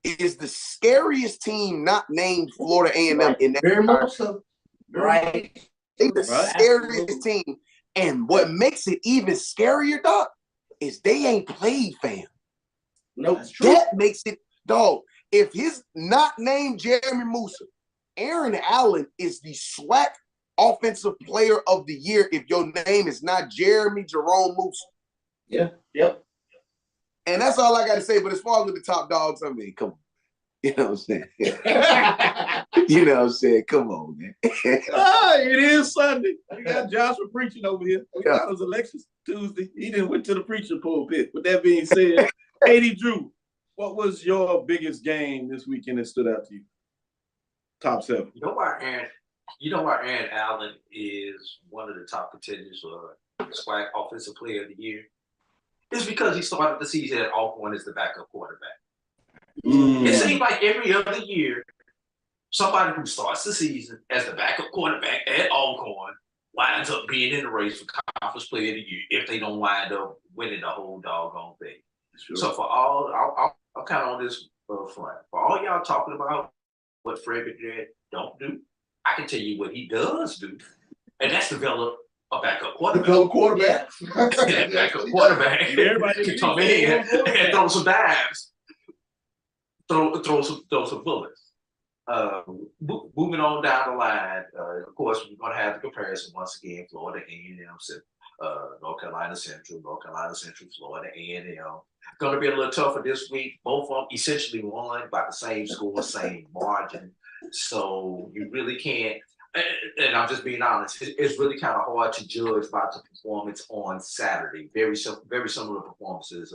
is the scariest team not named Florida A&M in that. Very much so. Right. They're the scariest team. And what makes it even scarier, Doc, is they ain't played, fam. No, that makes it, dog. If he's not named Jeremy Musa, Aaron Allen is the SWAC Offensive Player of the Year if your name is not Jeremy Jerome Musa. Yeah, yep. And that's all I got to say. But as far as with the top dogs, I mean, come on. You know what I'm saying? You know what I'm saying? Come on, man. It is Sunday. We got Joshua preaching over here. We thought it was election Tuesday. He didn't went to the preacher pulpit. With that being said, Katie Drew, what was your biggest game this weekend that stood out to you? Top 7. You know why Aaron Allen is one of the top contenders for SWAC Offensive Player of the Year? It's because he started the season at Alcorn as the backup quarterback. It seems like every other year, somebody who starts the season as the backup quarterback at Alcorn winds up being in the race for Conference Player of the Year if they don't wind up winning the whole doggone thing. Sure. So for all, I'm kind of on this front. For all y'all talking about what Fred McNair don't do, I can tell you what he does do, and that's develop a backup quarterback. That backup quarterback can come in and throw some dives. Throw some bullets. Moving on down the line, of course, we're going to have the comparison once again, Florida A&M, North Carolina Central, Florida A&M. Going to be a little tougher this week. Both of them essentially won by the same score, same margin. So you really can't, and I'm just being honest, it's really kind of hard to judge by the performance on Saturday. Very similar performances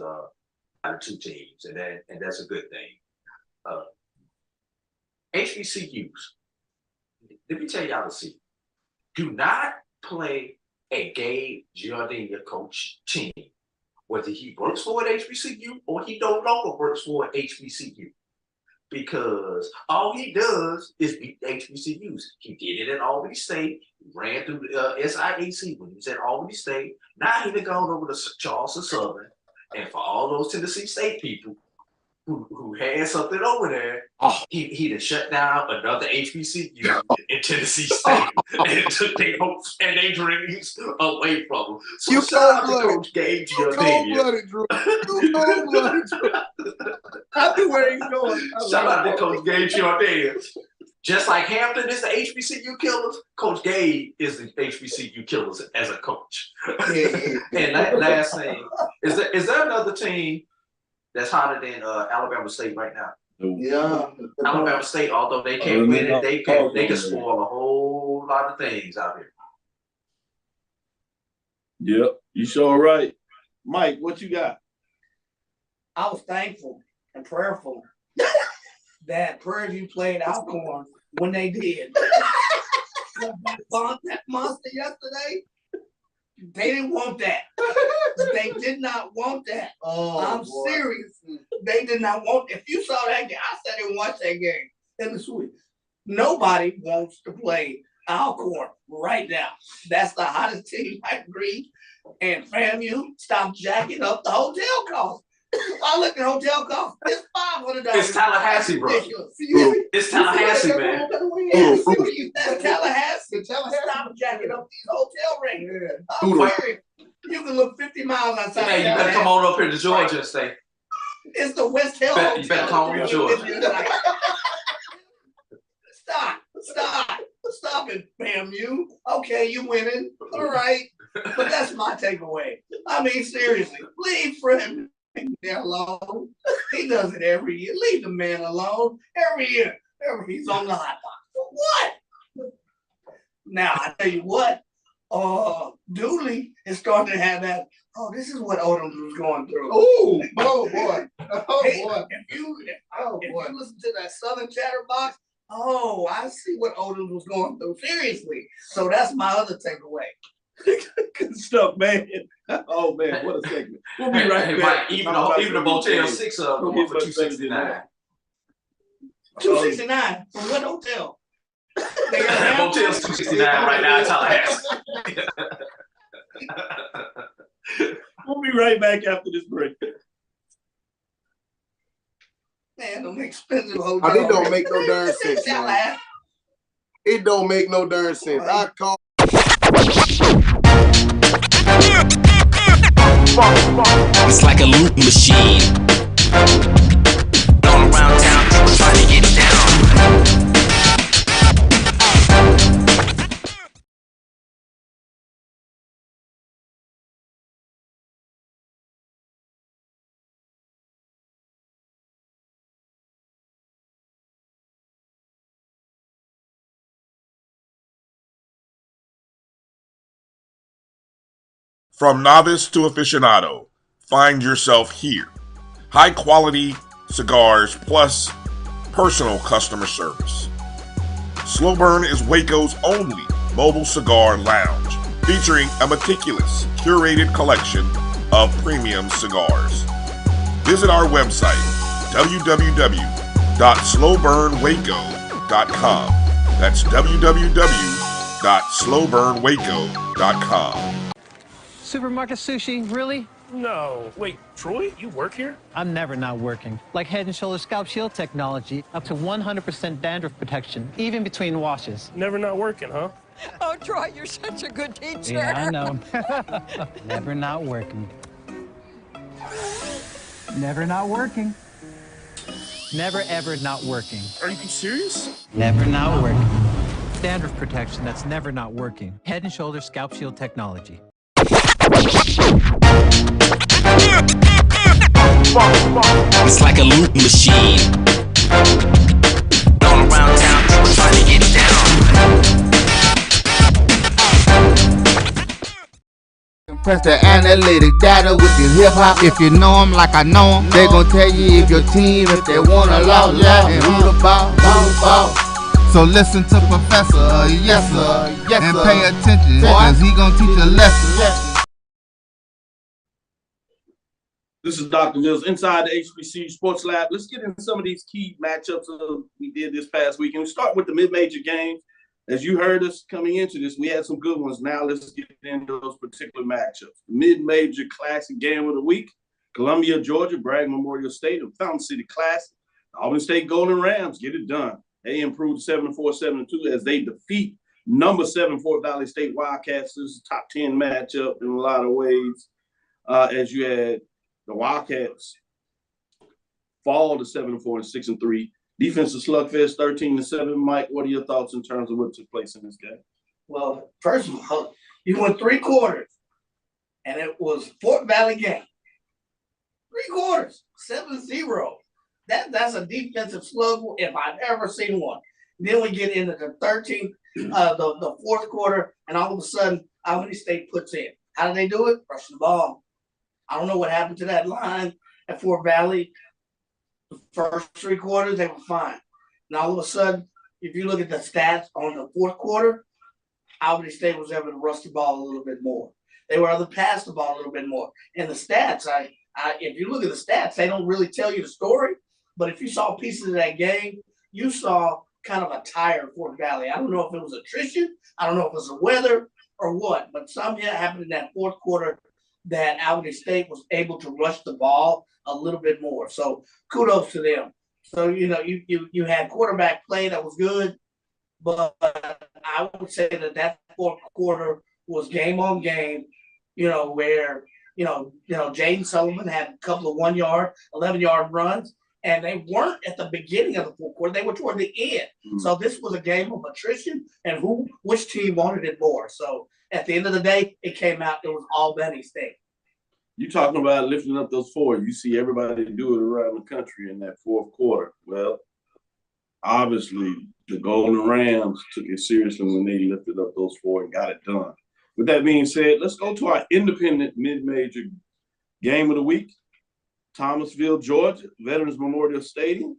by the two teams, and that's a good thing. HBCUs, let me tell y'all the secret. Do not play a Gabe Giardina coach team, whether he works for an HBCU or he no longer works for an HBCU, because all he does is beat the HBCUs. He did it at Albany State, ran through the SIAC when he was at Albany State. Now he's gone over to Charleston Southern, and for all those Tennessee State people who had something over there, he'd have shut down another HBCU in Tennessee State and took their hopes and their dreams away from them. So you shout out to Coach Gabe Giardina. Drew. You cold-blooded, Drew. I knew where he's going. Shout out to Coach Gabe Giardina. Just like Hampton is the HBCU killers, Coach Gabe is the HBCU killers as a coach. And last thing, is there another team that's hotter than Alabama State right now? Yeah. Alabama State, although they can't win it, they can spoil a whole lot of things out here. Yep, you sure right. Mike, what you got? I was thankful and prayerful that Prairie View played Alcorn when they did. That monster yesterday, they didn't want that. They did not want that. I'm serious. They did not want. If you saw that game, I sat and watched that game in the suite. Nobody wants to play Alcorn right now. That's the hottest team, I agree. And FAMU, stop jacking up the hotel costs. I look at hotel costs. It's $500. It's Tallahassee, bro. It's Tallahassee, man. That's Tallahassee. Stop jacking up these hotel rates. I'm wearing. You can look 50 miles outside. Hey, you better come on up here to Georgia and stay. It's the West Hill Hotel. You better come on to Georgia. Stop it, FAMU. Okay, you winning. All right. But that's my takeaway. I mean, seriously, leave Fred alone. He does it every year. Leave the man alone. Every year. He's on the hot box. For what? Now, I tell you what, Dooley is starting to have that, this is what Odoms was going through. Oh, boy. If you listen to that Southern Chatterbox, Oh, I see what Odin was going through. Seriously. So that's my other takeaway. Good stuff, man. Oh man, what a segment. We'll be right back. Even the Motel 6 come up for $269. $269 from what hotel? Motel's $269 right now in Tallahassee. We'll be right back after this break. Man, them expensive hotels. It don't make no darn sense, man. It don't make no darn sense. I call. It's like a loop machine. All around town, people trying to get down. From novice to aficionado, find yourself here. High quality cigars plus personal customer service. Slow Burn is Waco's only mobile cigar lounge, featuring a meticulous, curated collection of premium cigars. Visit our website, www.slowburnwaco.com. That's www.slowburnwaco.com. Supermarket sushi, really? No. Wait, Troy, you work here? I'm never not working. Like Head & Shoulders Scalp Shield technology, up to 100% dandruff protection, even between washes. Never not working, huh? Oh, Troy, you're such a good teacher. Yeah, I know. Never not working. Never not working. Never ever not working. Are you serious? Never not working. Dandruff protection that's never not working. Head & Shoulders Scalp Shield technology. It's like a loop machine. All around town, people trying to get down. Press the analytic data with your hip hop. If you know them like I know them, they gon' tell you if your team, if they wanna lose, and who the ball. So listen to Professor, yes sir, and pay attention, cause he gon' teach a lesson. This is Dr. Mills inside the HBCU Sports Lab. Let's get into some of these key matchups we did this past weekend. We start with the mid-major games. As you heard us coming into this, we had some good ones. Now let's get into those particular matchups. Mid-major classic game of the week, Columbia, Georgia, Bragg Memorial State, and Fountain City Classic. Auburn State Golden Rams get it done. They improved 7-4, 7-2 as they defeat number 7 Fort Valley State Wildcats. This is a top 10 matchup in a lot of ways. As you had the Wildcats fall to 7-4 and 6-3. Defensive slugfest 13-7. Mike, what are your thoughts in terms of what took place in this game? Well, first of all, you went 3 quarters, and it was Fort Valley game. 3 quarters, 7-0. That's a defensive slug if I've ever seen one. Then we get into the 13th, the 4th quarter, and all of a sudden, Albany State puts in. How did they do it? Rush the ball. I don't know what happened to that line at Fort Valley. The first 3 quarters, they were fine. And all of a sudden, if you look at the stats on the 4th quarter, Albany State was able to rush the ball a little bit more. They were able to pass the ball a little bit more. And the stats, if you look at the stats, they don't really tell you the story. But if you saw pieces of that game, you saw kind of a tired Fort Valley. I don't know if it was attrition. I don't know if it was the weather or what. But something happened in that 4th quarter that Albany State was able to rush the ball a little bit more. So kudos to them. So, you had quarterback play that was good, but I would say that 4th quarter was game on game, where, Jaden Sullivan had a couple of 1-yard, 11-yard runs, and they weren't at the beginning of the 4th quarter. They were toward the end. Mm-hmm. So this was a game of attrition and which team wanted it more. So at the end of the day, it came out, it was Albany State. You talking about lifting up those 4. You see everybody do it around the country in that 4th quarter. Well, obviously, the Golden Rams took it seriously when they lifted up those 4 and got it done. With that being said, let's go to our independent mid-major game of the week. Thomasville, Georgia, Veterans Memorial Stadium.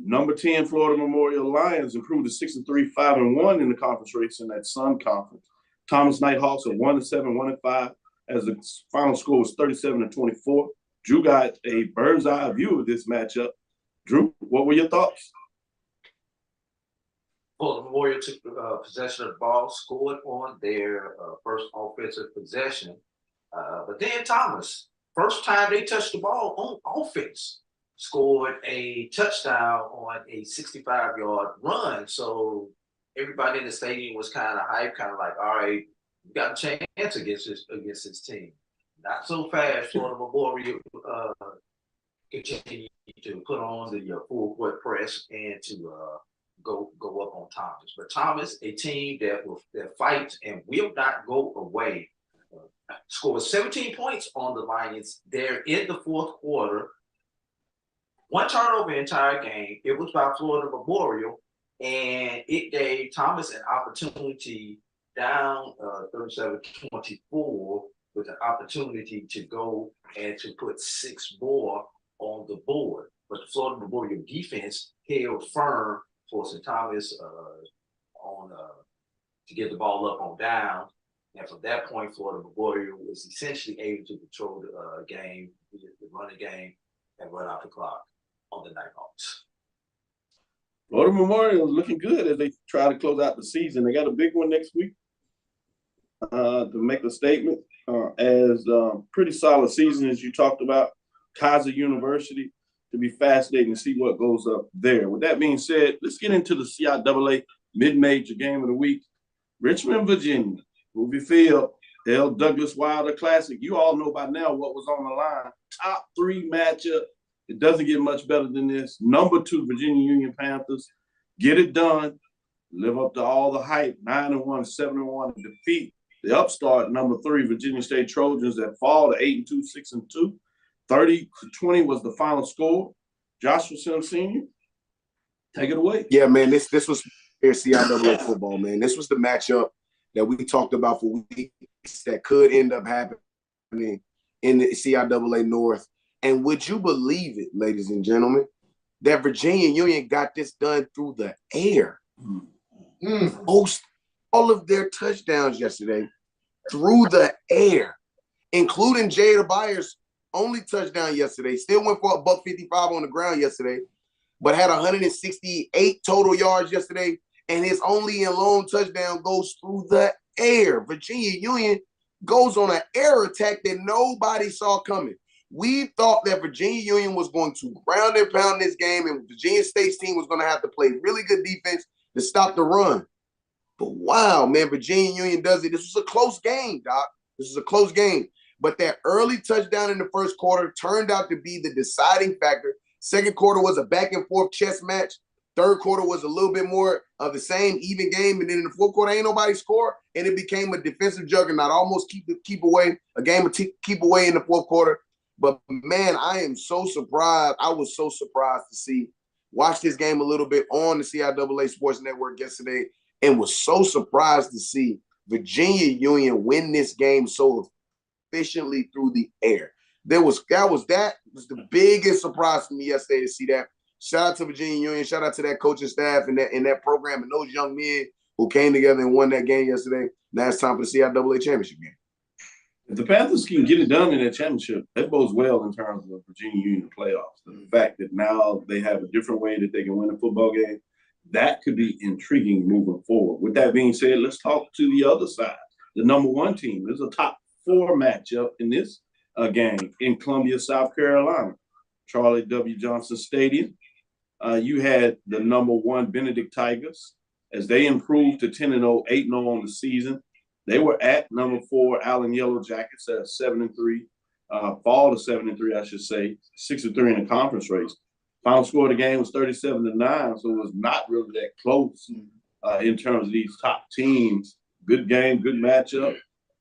Number 10, Florida Memorial Lions improved to 6-3, 5-1 in the conference race in that Sun Conference. Thomas Nighthawks are 1-7, 1-5, as the final score was 37-24. Drew got a bird's eye view of this matchup. Drew, what were your thoughts? Florida Memorial took possession of the ball, scored on their first offensive possession. But then Thomas, first time they touched the ball on offense, scored a touchdown on a 65-yard run. So everybody in the stadium was kind of hyped, kind of like, all right, we got a chance against this team. Not so fast. Florida Memorial continued to put on the full court press and to go up on Thomas. But Thomas, a team that fights and will not go away, scored 17 points on the Lions there in the fourth quarter. One turnover entire game. It was by Florida Memorial, and it gave Thomas an opportunity down 37-24 with an opportunity to go and to put 6 more on the board. But the Florida Memorial defense held firm, forcing Thomas to get the ball up on down. And from that point, Florida Memorial was essentially able to control the game, the running game, and run out the clock on the Nighthawks. Florida Memorial is looking good as they try to close out the season. They got a big one next week to make a statement. As pretty solid season, as you talked about. Kaiser University, to be fascinating to see what goes up there. With that being said, let's get into the CIAA mid-major game of the week. Richmond, Virginia, Ruby Field, L. Douglas Wilder Classic. You all know by now what was on the line. Top 3 matchup. It doesn't get much better than this. Number 2, Virginia Union Panthers. Get it done. Live up to all the hype. 9-1, 7-1. Defeat the upstart number 3, Virginia State Trojans that fall to 8-2, 6-2. 30-20 was the final score. Joshua Sims Sr., take it away. Yeah, man, this was CIAA football, man. This was the matchup that we talked about for weeks that could end up happening in the CIAA North. And would you believe it, ladies and gentlemen, that Virginia Union got this done through the air? Most all of their touchdowns yesterday through the air, including Jada Byers' only touchdown yesterday. Still went for $155 on the ground yesterday, but had 168 total yards yesterday, and his only and long touchdown goes through the air. Virginia Union goes on an air attack that nobody saw coming. We thought that Virginia Union was going to ground and pound this game, and Virginia State's team was going to have to play really good defense to stop the run. But wow, man, Virginia Union does it. This was a close game, Doc. This was a close game. But that early touchdown in the first quarter turned out to be the deciding factor. Second quarter was a back-and-forth chess match. Third quarter was a little bit more of the same even game. And then in the fourth quarter, ain't nobody score. And it became a defensive juggernaut. Almost keep away, a game of keep away in the fourth quarter. But, man, I am so surprised. I was so surprised to watch this game a little bit on the CIAA Sports Network yesterday, and was so surprised to see Virginia Union win this game so efficiently through the air. That was the biggest surprise for me yesterday to see that. Shout out to Virginia Union. Shout out to that coaching staff and that program and those young men who came together and won that game yesterday. Now it's time for the CIAA championship game. If the Panthers can get it done in that championship, that bodes well in terms of Virginia Union playoffs. The fact that now they have a different way that they can win a football game, that could be intriguing moving forward. With that being said, let's talk to the other side. The number 1 team. There's a top 4 matchup in this game in Columbia, South Carolina. Charlie W. Johnson Stadium. You had the number 1 Benedict Tigers as they improved to 10-0, 8-0 on the season. They were at number 4 Allen Yellow Jackets at 7-3, fall to 7-3, I should say, 6-3 in the conference race. Final score of the game was 37-9, so it was not really that close in terms of these top teams. Good game, good matchup.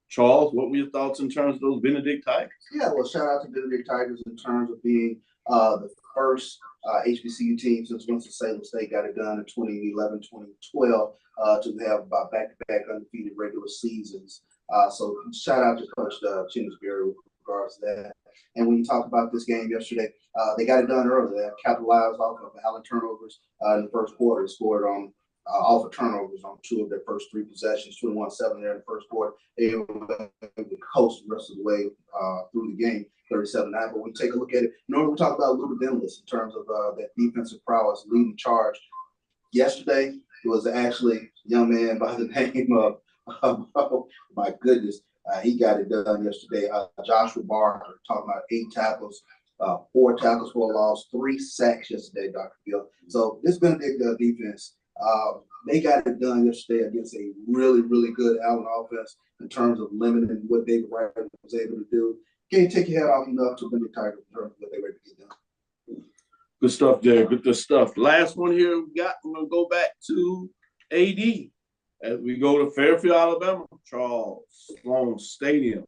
Charles, what were your thoughts in terms of those Benedict Tigers? Yeah, well, shout out to Benedict Tigers in terms of being the first HBCU team since Winston-Salem State got it done in 2011, 2012 to have back-to-back undefeated regular seasons. So shout out to Coach Chinsbury regards to that. And when you talk about this game yesterday, they got it done early. They capitalized off of Allen turnovers in the first quarter. They scored on off of turnovers on 2 of their first 3 possessions, 21-7 there in the first quarter. They were able to coast the rest of the way through the game, 37-9. But when you take a look at it, normally we talk about Luka Denlis in terms of that defensive prowess, leading charge. Yesterday, it was actually a young man by the name of, oh my goodness, he got it done yesterday. Joshua Barker, talking about 8 tackles, 4 tackles for a loss, 3 sacks yesterday, Dr. Bill. So this Benedict defense, they got it done yesterday against a really, really good Allen offense in terms of limiting what David Wright was able to do. Can't take your head off enough to Benedict Tigers in terms of what they were able to get done. Good stuff, Jared. Good stuff. Last one here we got. We're gonna go back to AD as we go to Fairfield, Alabama, Charles Sloan Stadium.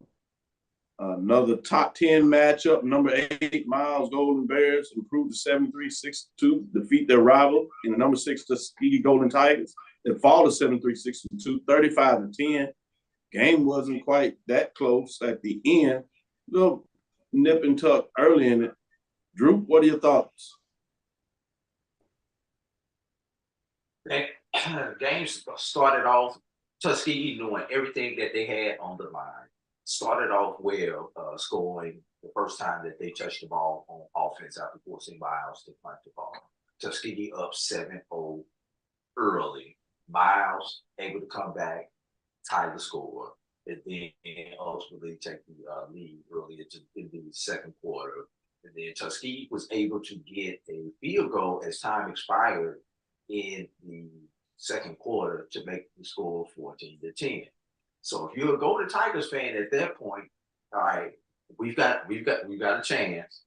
Another top 10 matchup. Number 8, Miles Golden Bears improved to 73-62, defeat their rival in the number 6 Tuskegee Golden Tigers. They fall to 73-62, 35-10. Game wasn't quite that close at the end. Little nip and tuck early in it. Drew, what are your thoughts? Games started off Tuskegee doing everything that they had on the line. Started off well, scoring the first time that they touched the ball on offense after forcing Miles to punt the ball. Tuskegee up 7-0 early. Miles able to come back, tie the score, and then ultimately take the lead early in the second quarter. And then Tuskegee was able to get a field goal as time expired in the second quarter to make the score 14-10. So if you're a Golden Tigers fan at that point, all right, we've got a chance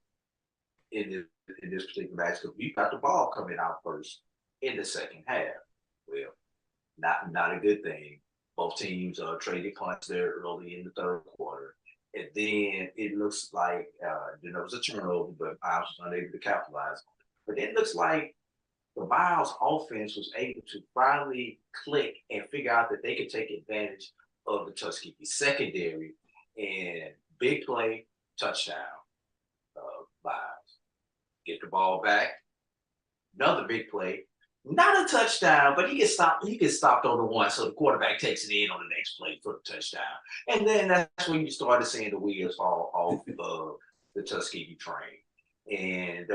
in this particular match because we've got the ball coming out first in the second half. Well, not a good thing. Both teams traded punts there early in the third quarter. And then it looks like there was a turnover, but Miles was unable to capitalize on it. But it looks like the Miles offense was able to finally click and figure out that they could take advantage of the Tuskegee secondary and big play, touchdown, Miles. Get the ball back. Another big play. Not a touchdown, but he gets stopped on the one, so the quarterback takes it in on the next play for the touchdown. And then that's when you started seeing the wheels fall off of the Tuskegee train. And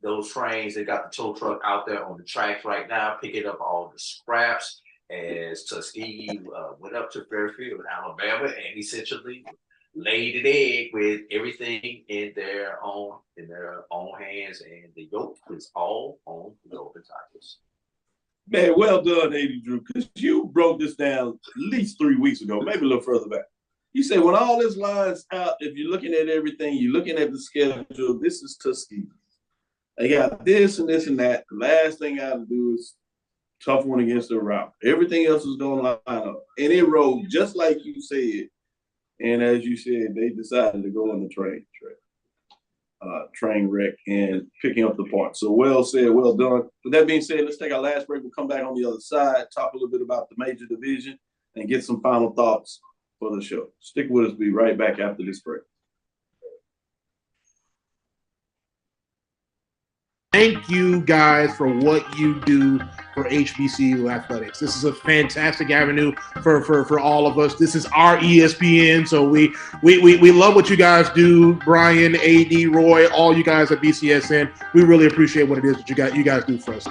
those trains, they got the tow truck out there on the tracks right now, picking up all the scraps as Tuskegee went up to Fairfield, Alabama, and essentially laid an egg with everything in their own hands, and the yoke is all on the Golden Tigers. Man, well done, A.D. Drew, because you broke this down at least 3 weeks ago, maybe a little further back. You said when all this lines out, if you're looking at everything, you're looking at the schedule, this is Tuskegee. They got this and this and that. The last thing I have to do is tough one against the route. Everything else is going to line up. And it rolled just like you said. And as you said, they decided to go on the train wreck and picking up the parts. So well said, well done. With that being said, let's take our last break. We'll come back on the other side, talk a little bit about the major division, and get some final thoughts for the show. Stick with us. Be right back after this break. Thank you guys for what you do for HBCU athletics. This is a fantastic avenue for all of us. This is our ESPN, so we love what you guys do. Brian, AD, Roy, all you guys at BCSN. We really appreciate what it is that you guys do for us.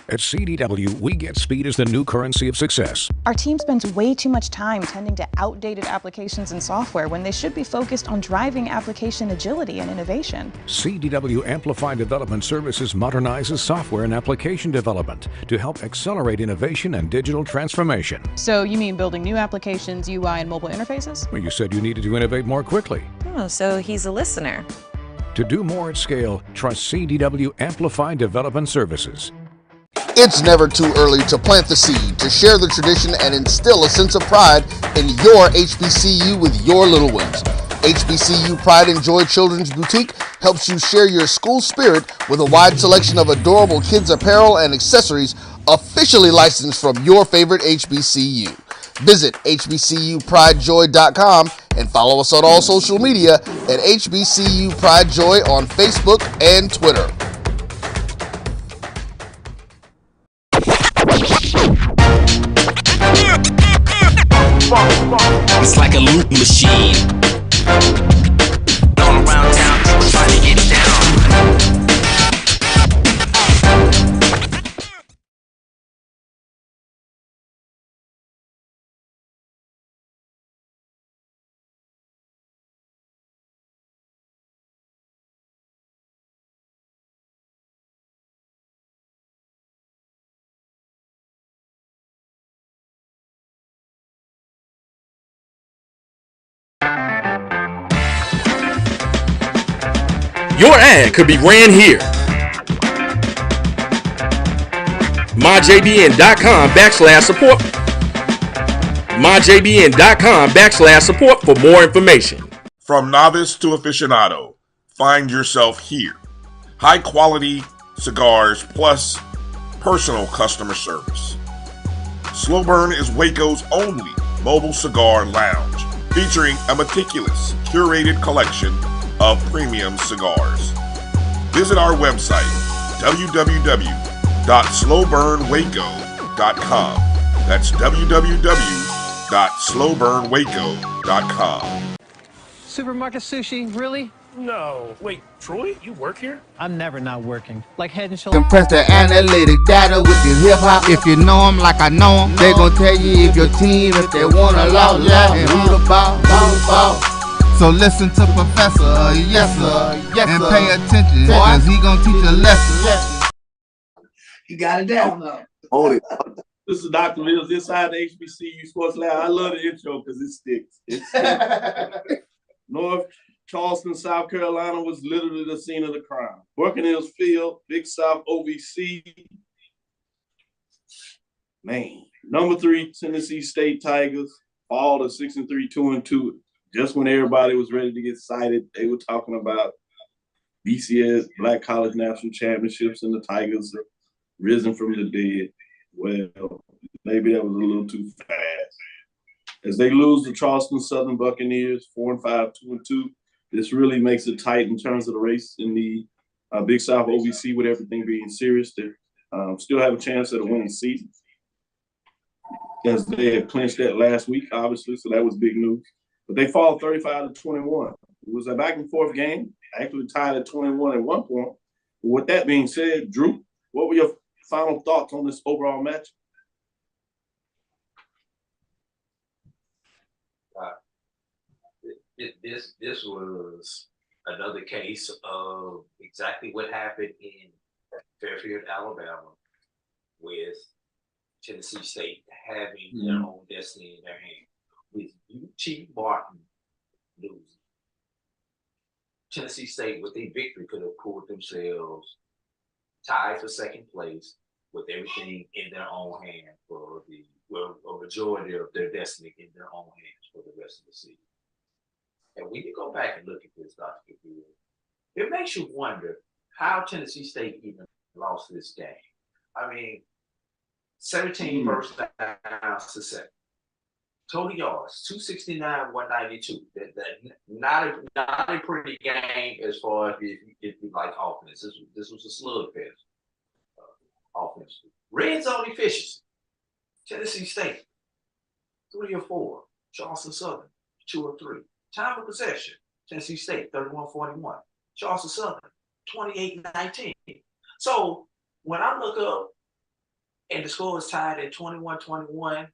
At CDW, we get speed as the new currency of success. Our team spends way too much time tending to outdated applications and software when they should be focused on driving application agility and innovation. CDW Amplified Development Services modernizes software and application development to help accelerate innovation and digital transformation. So you mean building new applications, UI, and mobile interfaces? Well, you said you needed to innovate more quickly. Oh, so he's a listener. To do more at scale, trust CDW Amplified Development Services. It's never too early to plant the seed, to share the tradition, and instill a sense of pride in your HBCU with your little ones. HBCU Pride and Joy Children's Boutique helps you share your school spirit with a wide selection of adorable kids' apparel and accessories officially licensed from your favorite HBCU. Visit hbcupridejoy.com and follow us on all social media at HBCU Pride Joy on Facebook and Twitter. It's like a loop machine. All around town, people trying to get down. Your ad could be ran here. MyJBN.com/support. MyJBN.com/support for more information. From novice to aficionado, find yourself here. High quality cigars plus personal customer service. Slow Burn is Waco's only mobile cigar lounge, featuring a meticulous, curated collection of premium cigars. Visit our website, www.slowburnwaco.com. That's www.slowburnwaco.com. Supermarket sushi, really? No. Wait, Troy, you work here? I'm never not working. Like Head and Shoulders. Compress the analytic data with your hip hop. If you know them like I know them, they gon' tell you if your team, if they want to loud, and who the ball. So listen to Professor, yes sir, and pay attention, cause he gon' teach a lesson. You got it down though. Hold it. This is Dr. Mills inside the HBCU Sports Lab. I love the intro because it sticks. It sticks. North Charleston, South Carolina was literally the scene of the crime. Working Hills Field, Big South OVC. Man, number 3 Tennessee State Tigers, all the 6-3, 2-2. Just when everybody was ready to get cited, they were talking about BCS, Black College National Championships, and the Tigers have risen from the dead. Well, maybe that was a little too fast. As they lose to Charleston Southern Buccaneers, 4-5, 2-2, this really makes it tight in terms of the race in the Big South OVC with everything being serious. They still have a chance at a winning season, as they had clinched that last week, obviously, so that was big news. But they fall 35-21. It was a back and forth game, actually tied at 21 at one point. But with that being said, Drew, what were your final thoughts on this overall match? This was another case of exactly what happened in Fairfield, Alabama, with Tennessee State having their own destiny in their hands. With UT Martin losing, Tennessee State, with a victory, could have pulled themselves tied for second place with everything in their own hand for a majority of their destiny in their own hands for the rest of the season. And when you go back and look at this, Dr. Cavil, it makes you wonder how Tennessee State even lost this game. I mean, 17 first downs to 7. Total yards, 269, 192. Not a pretty game as far as if you like offense. This was a slugfest offense. Red zone efficiency. Tennessee State, 3 or 4. Charleston Southern, 2 or 3. Time of possession, Tennessee State, 31-41. Charleston Southern, 28-19. So when I look up and the score was tied at 21-21.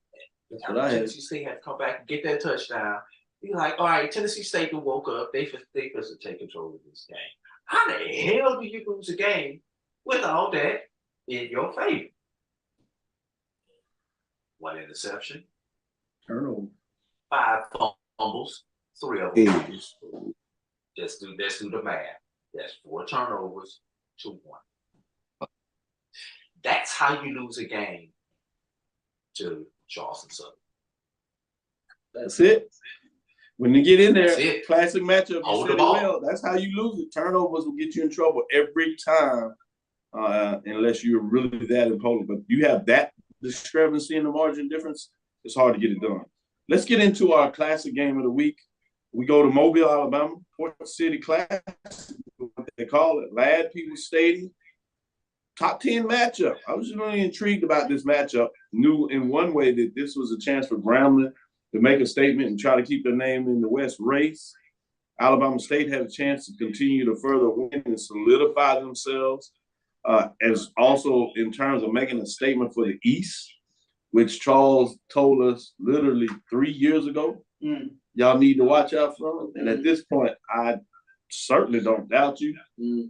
Tennessee State had to come back and get that touchdown. You're like, all right, Tennessee State woke up. They supposed to take control of this game. How the hell do you lose a game with all that in your favor? 1 interception, turnover, 5 fumbles, 3 of them. Let's do the math. That's 4 turnovers to 1. That's how you lose a game to Charleston Southern. That's it. When you get in there, That's it. Classic matchup. Hold You the said it ball. well. That's how you lose it. Turnovers will get you in trouble every time, unless you're really that imposing. But you have that discrepancy in the margin difference, it's hard to get it done. Let's get into our classic game of the week. We go to Mobile, Alabama, Port City Classic, what they call it, Lad People Stadium. Top 10 matchup. I was really intrigued about this matchup. Knew in one way that this was a chance for Grambling to make a statement and try to keep their name in the West race. Alabama State had a chance to continue to further win and solidify themselves, as also in terms of making a statement for the East, which Charles told us literally 3 years ago. Y'all need to watch out for them. And at this point, I certainly don't doubt you,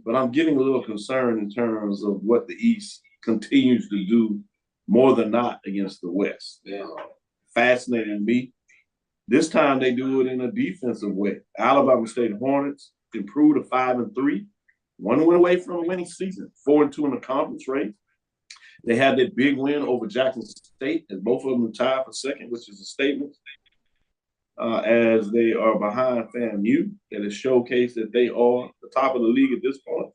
but I'm getting a little concerned in terms of what the East continues to do more than not against the West. Fascinating to me. This time they do it in a defensive way. Alabama State Hornets improved to 5-3. 1 win away from a winning season, 4-2 in the conference race. They had that big win over Jackson State, and both of them tied for second, which is a statement. As they are behind FAMU, that has showcased that they are the top of the league at this point.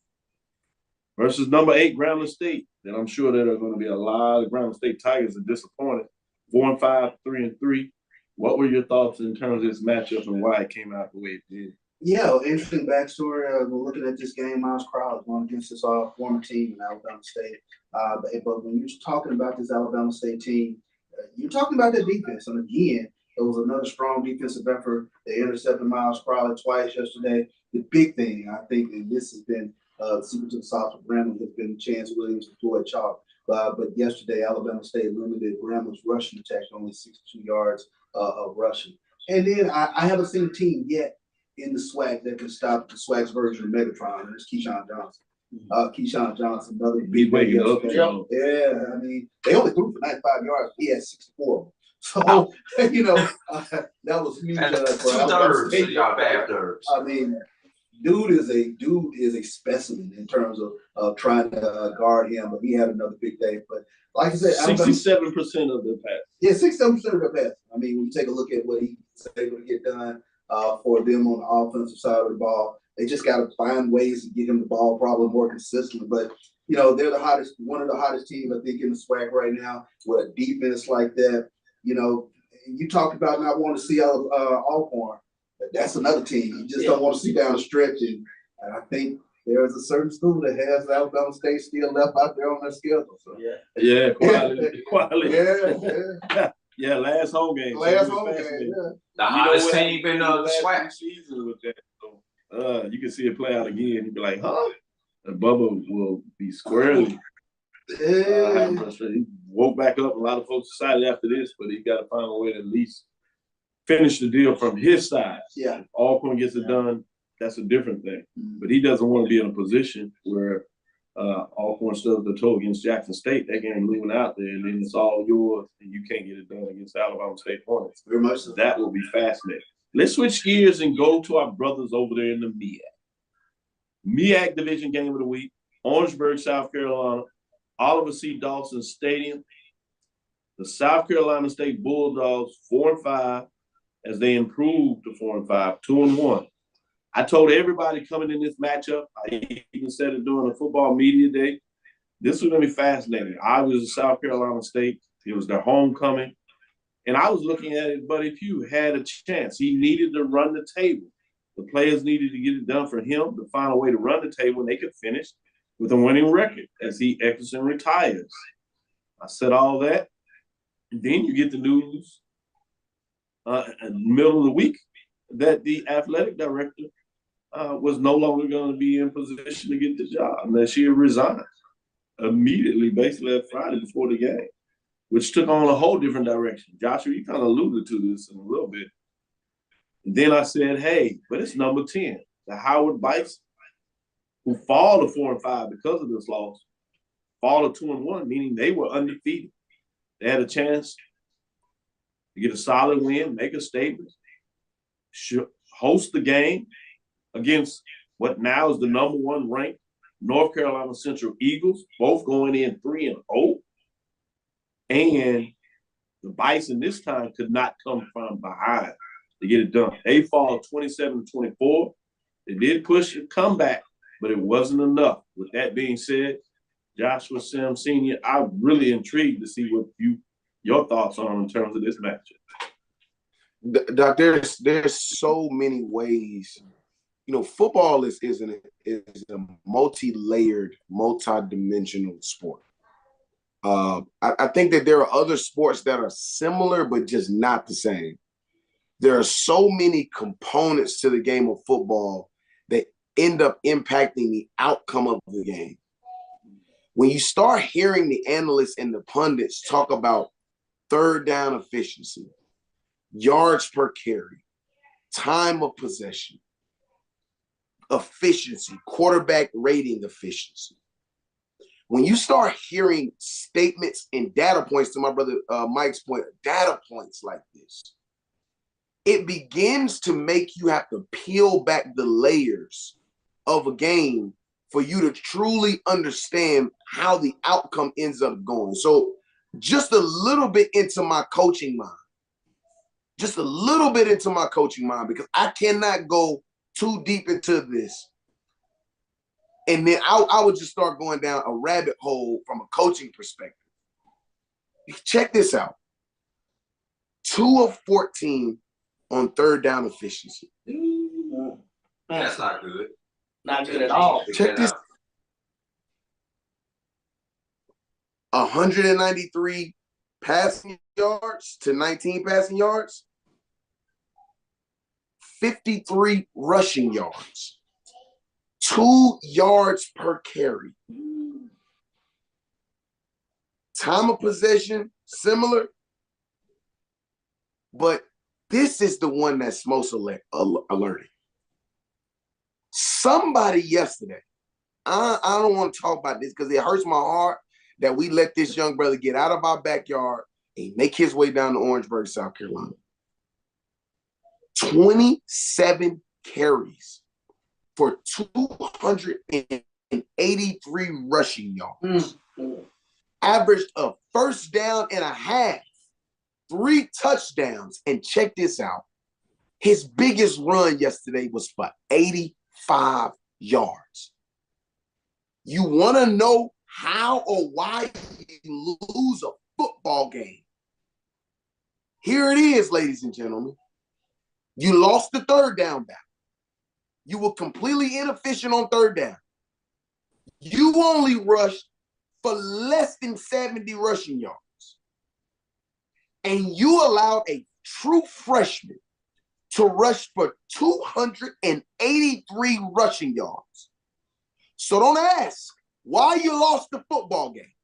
Versus number 8, Grambling State, that I'm sure that are going to be a lot of Grambling State Tigers are disappointed. 4-5, 3-3. What were your thoughts in terms of this matchup and why it came out the way it did? Yeah, interesting backstory. We're looking at this game. Miles Crowell going against this former team in Alabama State. But when you're talking about this Alabama State team, you're talking about their defense. And again, it was another strong defensive effort. They intercepted Miles Crowell twice yesterday. The big thing, I think, and this has been the secret to the sauce for Grambling, has been Chance Williams and Floyd Chalk. But yesterday, Alabama State limited Grambling's rushing attack to only 62 yards of rushing. And then I haven't seen a team yet in the SWAC that can stop the SWAC's version of Megatron, and it's Keyshawn Johnson. Keyshawn Johnson, another big way yesterday. Yeah, I mean, they only threw for 95 yards. He had 64. So, that was huge. Two-thirds of y'all bad thirds. I mean, dude is a specimen in terms of trying to guard him, but he had another big day. But like I said, 67% of their pass. Yeah, 67% of their pass. I mean, when you take a look at what he was able to get done for them on the offensive side of the ball, they just got to find ways to get him the ball probably more consistently. But they're one of the hottest teams I think in the SWAC right now with a defense like that. You talked about not wanting to see Alcorn. That's another team. You just don't want to see down the stretch. And I think there's a certain school that has Alabama State still left out there on their schedule. So. Quality. Yeah, last home game. The hottest team in the SWAC season with that. So, you can see it play out again. You'd be like, huh? And Bubba will be squarely. He woke back up. A lot of folks decided after this, but he got to find a way to at least finish the deal from his side. Yeah. If Alcorn gets it done, that's a different thing. But he doesn't want to be in a position where Alcorn stubs the toe against Jackson State. That game leaving out there, and then it's all yours, and you can't get it done against Alabama State Hornets. Very much so. That will be fascinating. Let's switch gears and go to our brothers over there in the MEAC. MEAC Division Game of the Week, Orangeburg, South Carolina, Oliver C. Dawson Stadium. The South Carolina State Bulldogs 4-5 as they improved to 4-5, 2-1. I told everybody coming in this matchup, I even said it during the football media day, this was going to be fascinating. I was in South Carolina State. It was their homecoming. And I was looking at it, Buddy Pugh had a chance. He needed to run the table. The players needed to get it done for him to find a way to run the table, and they could finish with a winning record as he exits and retires. I said all that. And then you get the news in the middle of the week that the athletic director was no longer going to be in position to get the job unless she resigned. immediately, basically that Friday before the game, which took on a whole different direction. Joshua, you kind of alluded to this in a little bit. And then I said, hey, but it's number 10, the Howard Bison, who fall to 4-5 because of this loss, fall to 2-1, meaning they were undefeated. They had a chance to get a solid win, make a statement, host the game against what now is the number 1 ranked North Carolina Central Eagles, both going in 3-0. And the Bison this time could not come from behind to get it done. They fall 27-24. They did push a comeback, but it wasn't enough. With that being said, Joshua Sims Sr., I'm really intrigued to see what your thoughts are in terms of this matchup. Doc, there's so many ways. You know, football is a multi-layered, multi-dimensional sport. I think that there are other sports that are similar, but just not the same. There are so many components to the game of football that end up impacting the outcome of the game. When you start hearing the analysts and the pundits talk about third down efficiency, yards per carry, time of possession, efficiency, quarterback rating efficiency. When you start hearing statements and data points, to my brother Mike's point, data points like this, it begins to make you have to peel back the layers of a game for you to truly understand how the outcome ends up going. So just a little bit into my coaching mind, because I cannot go too deep into this. And then I would just start going down a rabbit hole from a coaching perspective. Check this out. 2 of 14 on third down efficiency. That's not good. Not good at all. Check this. 193 passing yards to 19 passing yards. 53 rushing yards. 2 yards per carry. Time of possession, similar. But this is the one that's most alerting. Somebody yesterday, I don't want to talk about this because it hurts my heart that we let this young brother get out of our backyard and make his way down to Orangeburg, South Carolina. 27 carries for 283 rushing yards. Averaged a first down and a half, 3 touchdowns. And check this out. His biggest run yesterday was for 85 yards. You want to know how or why you lose a football game? Here it is, ladies and gentlemen. You lost the third down battle. You were completely inefficient on third down. You only rushed for less than 70 rushing yards. And you allowed a true freshman to rush for 283 rushing yards. So don't ask why you lost the football game.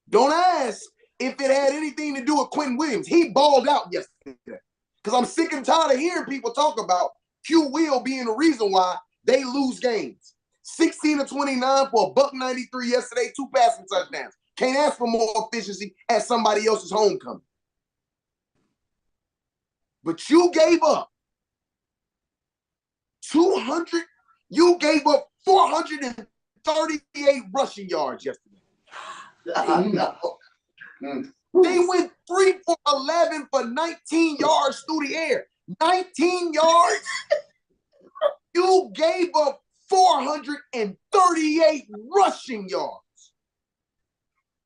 Don't ask if it had anything to do with Quentin Williams. He balled out yesterday. Because I'm sick and tired of hearing people talk about Q Will being the reason why they lose games. 16 of 29 for $193 yesterday, 2 passing touchdowns. Can't ask for more efficiency at somebody else's homecoming. But you gave up 438 rushing yards yesterday. They went 3 for 11 for 19 yards through the air. 19 yards? You gave up 438 rushing yards.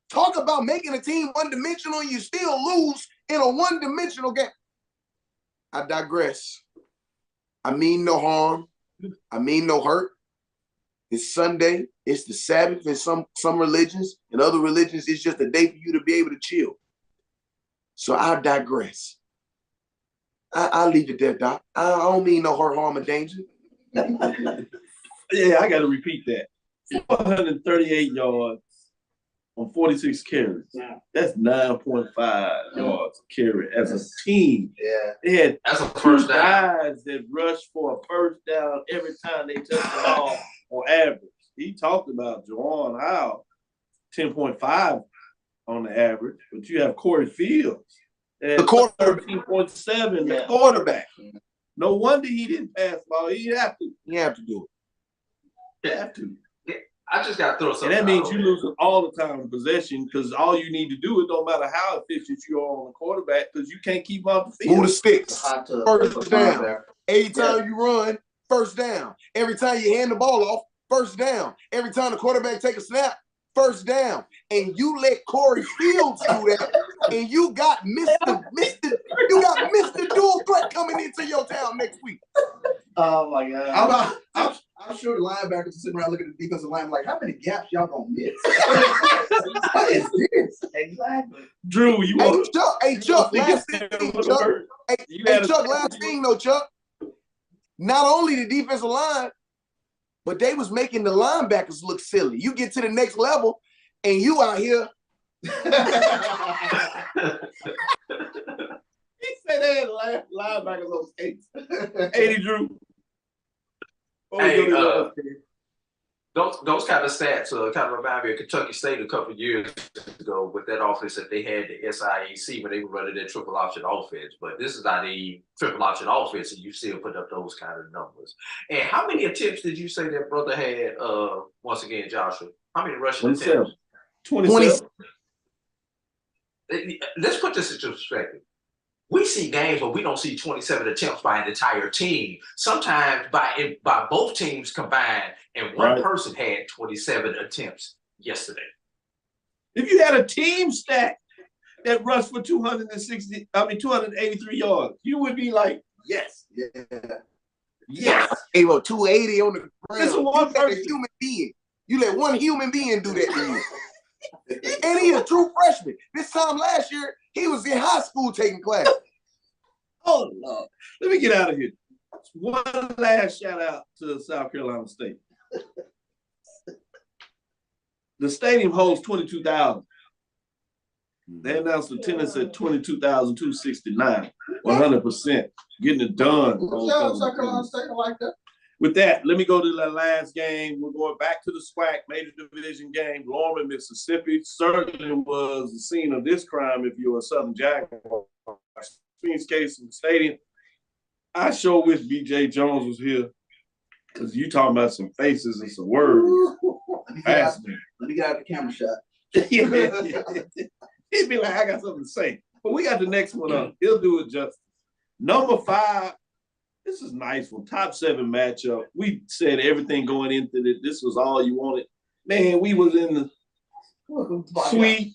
Talk about making a team one-dimensional and you still lose in a one-dimensional game. I digress. I mean no harm. I mean no hurt. It's Sunday. It's the Sabbath in some religions. In other religions, it's just a day for you to be able to chill. So I digress. I'll leave it there, Doc. I don't mean no hurt, harm, or danger. Yeah, I got to repeat that. 438 yards on 46 carries. Yeah. That's 9.5 yards a carry as a team. Yeah. They had That's a two first down. guys that rushed for a first down every time they touched the ball on average. He talked about Juwan Howell, 10.5 on the average, but you have Corey Fields at 13.7, the quarterback. No wonder he didn't pass the ball. He have to. You have to do You have to. I just got to throw something. And that means out you there. lose all the time in possession because all you need to do, it don't matter how efficient you are on the quarterback because you can't keep off the field. Move the sticks. First down. Every time you run, first down. Every time you hand the ball off, first down. Every time the quarterback take a snap, first down. And you let Corey Fields do that, and you got Mr. Dual Threat coming into your town next week. Oh my God. I'm sure the linebackers are sitting around looking at the defensive line like, how many gaps y'all gonna miss? What is this? Exactly. Drew, you Hey, want Chuck, last thing, Chuck. Hey, Chuck, last thing though, Chuck. Not only the defensive line, but they was making the linebackers look silly. You get to the next level, and you out here. He said they had linebackers on skates. 80 Drew. Hey, those kind of stats kind of remind me of Kentucky State a couple of years ago with that offense that they had the SIAC when they were running that triple option offense. But this is not a triple option offense, and you still put up those kind of numbers. And how many attempts did you say that brother had? Once again, Joshua, how many rushing attempts? 27. Let's put this into perspective. We see games where we don't see 27 attempts by an entire team. Sometimes by both teams combined, and one person had 27 attempts yesterday. If you had a team stat that rushed for 283 yards, you would be like, yes. Yeah. Yes. Hey, well, 280 on the ground. This is one person. A human being. You let one human being do that to you. And he's a true freshman. This time last year, he was in high school taking class. Oh, Lord. Let me get out of here. One last shout out to South Carolina State. The stadium holds 22,000. They announced attendance at 22,269, 100%. Getting it done. South Carolina State, I like that. With that, let me go to the last game. We're going back to the SWAC Major Division game. Lorman, Mississippi certainly was the scene of this crime if you're a Southern Jaguar. Queen's Case in the stadium. I sure wish B.J. Jones was here because you talking about some faces and some words. Let me get out the camera shot. He'd be like, I got something to say. But we got the next one up. He'll do it justice. Number 5. This is nice one. Top 7 matchup. We said everything going into it. This was all you wanted. Man, we was in the suite.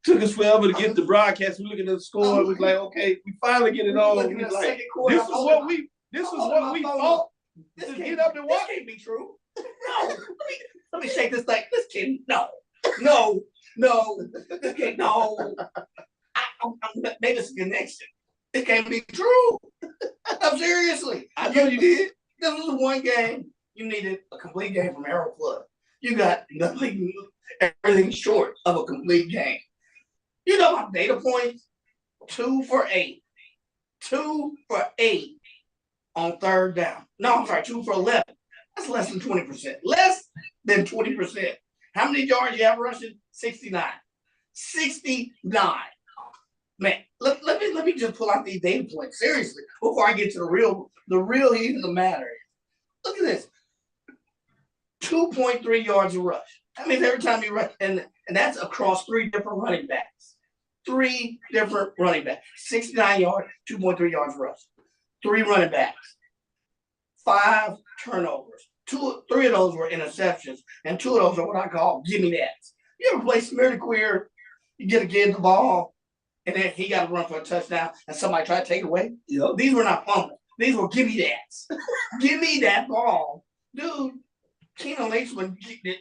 Took us forever to get the broadcast. We looking at the score. We was like, okay, we finally get it on. We was like, this is what we thought. This get up and watch. This can't be true. No. Let me shake this thing. This can't. No. This can't. No. Maybe it's a connection. It can't be true. I'm seriously. I know you did. This was one game. You needed a complete game from Arrow Club. You got nothing, everything short of a complete game. You know my data points? 2 for 8. 2 for 8 on third down. No, I'm sorry, 2 for 11. That's less than 20%. Less than 20%. How many yards you have rushing? 69. 69. Man, let me just pull out these data points seriously before I get to the real heat of the matter. Look at this. 2.3 yards a rush. That means every time you rush, and that's across 3 different running backs. 3 different running backs. 69 yards, 2.3 yards rush. 3 running backs. 5 turnovers. 3 of those were interceptions, and 2 of those are what I call gimme that's. You ever play Smear the Queer? You get a kid the ball, and then he got to run for a touchdown, and somebody try to take it away? Yep. These were not fumbles. These were gimme that's. Give me that ball. Dude, Keenan Laceman,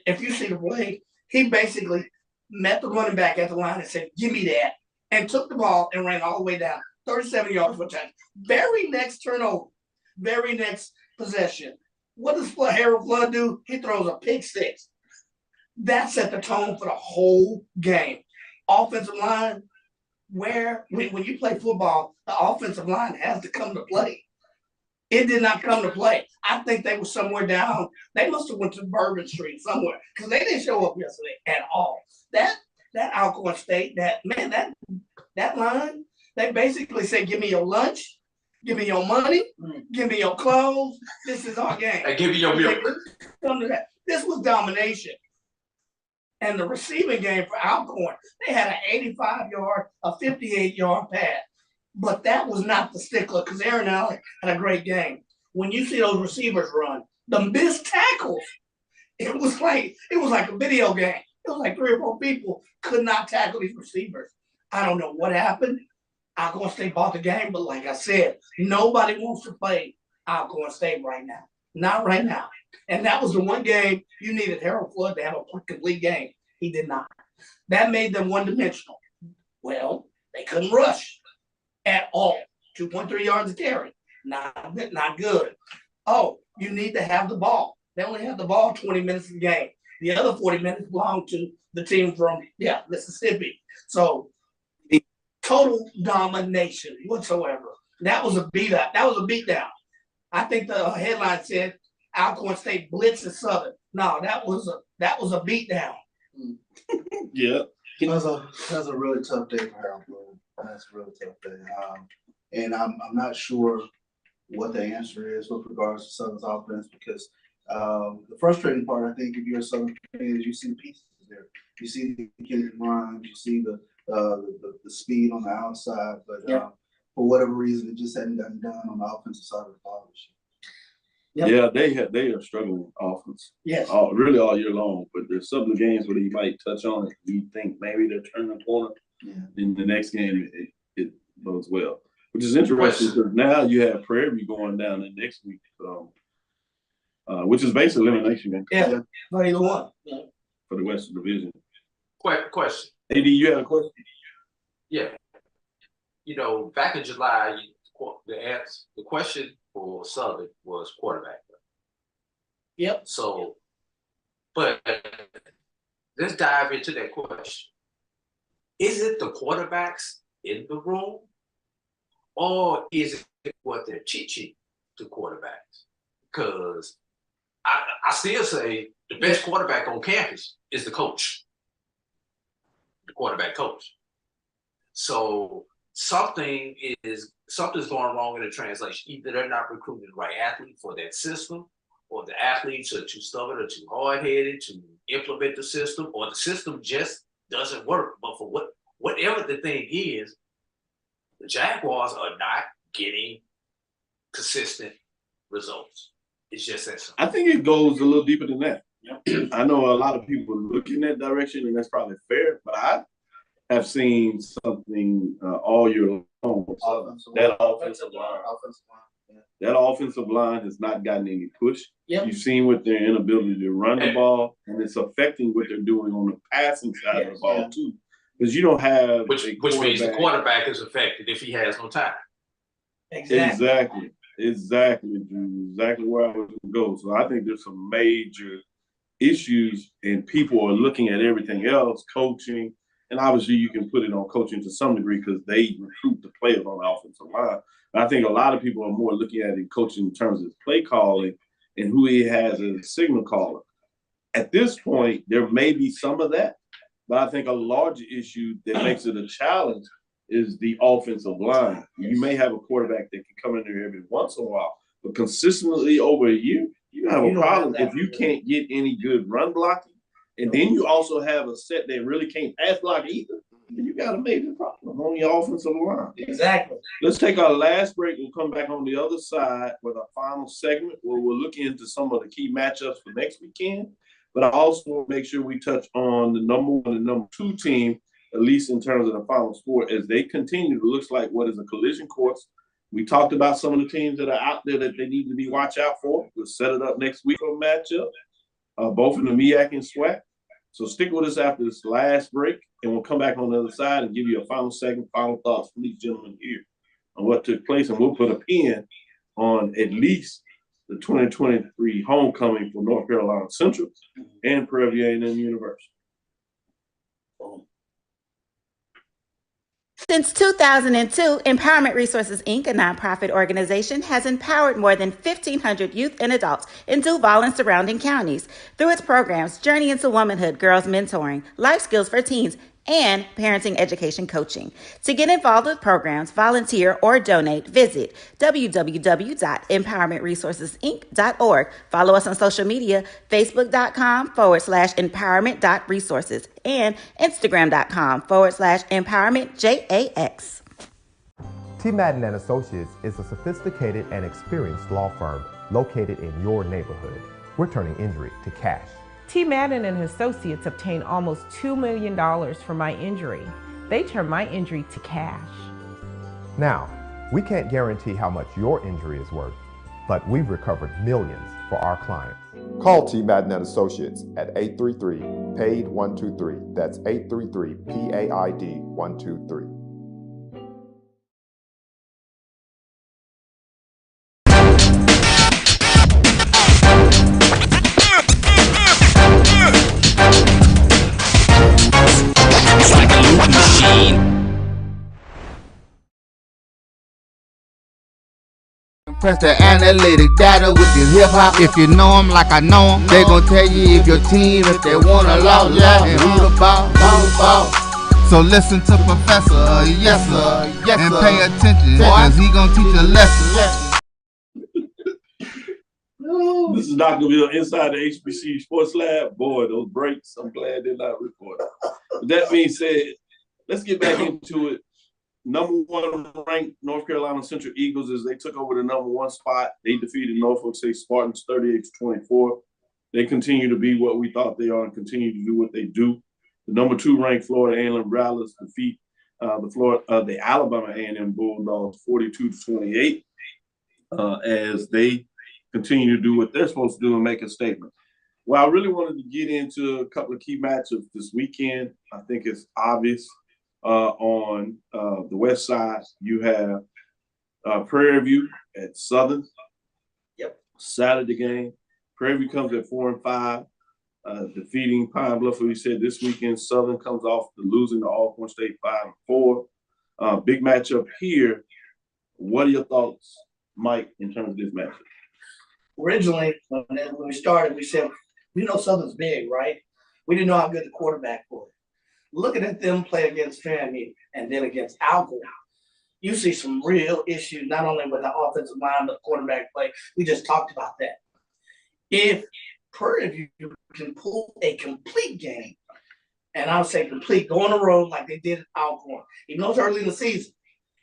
if you see the play, he basically met the running back at the line and said, give me that, and took the ball and ran all the way down, 37 yards for a touchdown. Very next turnover, very next possession, What does Harold Flood do? He throws a pick six. That set the tone for the whole game. Offensive line, when you play football, the offensive line has to come to play. It did not come to play. I think they were somewhere down. They must have went to Bourbon Street somewhere because they didn't show up yesterday at all. That Alcorn State, that line, they basically said, give me your lunch, give me your money, give me your clothes. This is our game. And give me your milk. Come to that. This was domination. And the receiving game for Alcorn, they had an 85-yard, a 58-yard pass. But that was not the stickler because Aaron Allen had a great game. When you see those receivers run, the missed tackles, it was like a video game. It was like 3 or 4 people could not tackle these receivers. I don't know what happened. Alcorn State bought the game, but like I said, nobody wants to play Alcorn State right now. Not right now. And that was the one game you needed Harold Flood to have a complete game. He did not. That made them one-dimensional. Well, they couldn't rush at all. 2.3 yards a carry. Not good. Oh, you need to have the ball. They only have the ball 20 minutes of the game. The other 40 minutes belong to the team from Mississippi. So total domination whatsoever. That was a beat-up. That was a beatdown. I think the headline said Alcorn State blitzes Southern. No, that was a beatdown. Yeah. That's a really tough day for Harold Flood. That's a really tough day. And I'm not sure what the answer is with regards to Southern's offense because the frustrating part, I think, if you're a Southern fan, is you see the pieces there. You see the Kennedy runs, you see the speed on the outside, but for whatever reason, it just hadn't gotten done on the offensive side of the ball this year. Yep. Yeah, they are struggling offense. Yes. Really all year long. But there's some of the games where you might touch on it. You think maybe they're turning the corner. Yeah. In the next game, it goes well. Which is interesting because now you have Prairie View going down the next week, which is basically elimination game. Yeah, for either one. For the Western Division. Question. AD, you had a question? Yeah. Back in July, the question for Southern was quarterback. Yep. So, but let's dive into that question. Is it the quarterbacks in the room, or is it what they're teaching the quarterbacks? Because I still say the best quarterback on campus is the coach, the quarterback coach. So something's going wrong in the translation. Either they're not recruiting the right athlete for that system, or the athletes are too stubborn or too hard-headed to implement the system, or the system just doesn't work. But for whatever the thing is, the Jaguars are not getting consistent results. It's just that simple. I think it goes a little deeper than that. I know a lot of people look in that direction, and that's probably fair, but I have seen something all year long. That offensive line has not gotten any push. Yep. You've seen with their inability to run the ball, and it's affecting what they're doing on the passing side of the ball too. Because you don't have which means the quarterback is affected if he has no time. Exactly. Drew. Exactly where I was going to go. So I think there's some major issues, and people are looking at everything else, coaching, and obviously you can put it on coaching to some degree because they recruit the players on the offensive line. But I think a lot of people are more looking at it coaching in terms of play calling and who he has as a signal caller. At this point, there may be some of that, but I think a larger issue that makes it a challenge is the offensive line. You may have a quarterback that can come in there every once in a while, but consistently over a year, you have a problem if you can't get any good run blocking, and then you also have a set that really can't pass block either. You got a major problem on your offensive line. Exactly. Let's take our last break and come back on the other side with our final segment where we'll look into some of the key matchups for next weekend. But I also want to make sure we touch on the number 1 and number 2 team, at least in terms of the Final Four, as they continue to look like what is a collision course. We talked about some of the teams that are out there that they need to be watch out for. We'll set it up next week for a matchup, both in the MEAC and SWAC. So stick with us after this last break, and we'll come back on the other side and give you a final segment, final thoughts from these gentlemen here on what took place, and we'll put a pin on at least the 2023 homecoming for North Carolina Central and Prairie View A&M University. Since 2002, Empowerment Resources, Inc., a nonprofit organization, has empowered more than 1,500 youth and adults in Duval and surrounding counties through its programs Journey into Womanhood, Girls Mentoring, Life Skills for Teens, and Parenting Education Coaching. To get involved with programs, volunteer, or donate, visit www.empowermentresourcesinc.org. Follow us on social media, facebook.com/empowerment.resources and instagram.com/empowermentJAX. T. Madden and Associates is a sophisticated and experienced law firm located in your neighborhood. We're turning injury to cash. T. Madden and Associates obtained almost $2 million for my injury. They turned my injury to cash. Now, we can't guarantee how much your injury is worth, but we've recovered millions for our clients. Call T. Madden and Associates at 833-PAID-123. That's 833-PAID-123. Press the analytic data with your hip hop. If you know them like I know them, they gon' tell you if your team, if they wanna lose, and who the ball. So listen to Professor, yes sir, and pay attention, cause he gon' teach a lesson. This is Dr. Will inside the HBCU Sports Lab. Boy, those breaks, I'm glad they're not recorded. With that being said, let's get back into it. Number 1 ranked North Carolina Central Eagles as they took over the number 1 spot. They defeated Norfolk State Spartans 38-24. They continue to be what we thought they are and continue to do what they do. The number 2 ranked Florida A&M Rattlers defeat the Alabama A&M Bulldogs 42-28 as they continue to do what they're supposed to do and make a statement. Well, I really wanted to get into a couple of key matchups this weekend. I think it's obvious. On the west side, you have Prairie View at Southern. Yep. Saturday game. Prairie View comes at 4-5, defeating Pine Bluff. We said this weekend, Southern comes off the losing to Alcorn State 5-4. Big matchup here. What are your thoughts, Mike, in terms of this matchup? Originally, when we started, we said, we know Southern's big, right? We didn't know how good the quarterback was. Looking at them play against FAMU and then against Alcorn, you see some real issues, not only with the offensive line, but the quarterback play. We just talked about that. If Prairie View can pull a complete game, and I would say complete, go on the road like they did at Alcorn, even though it's early in the season,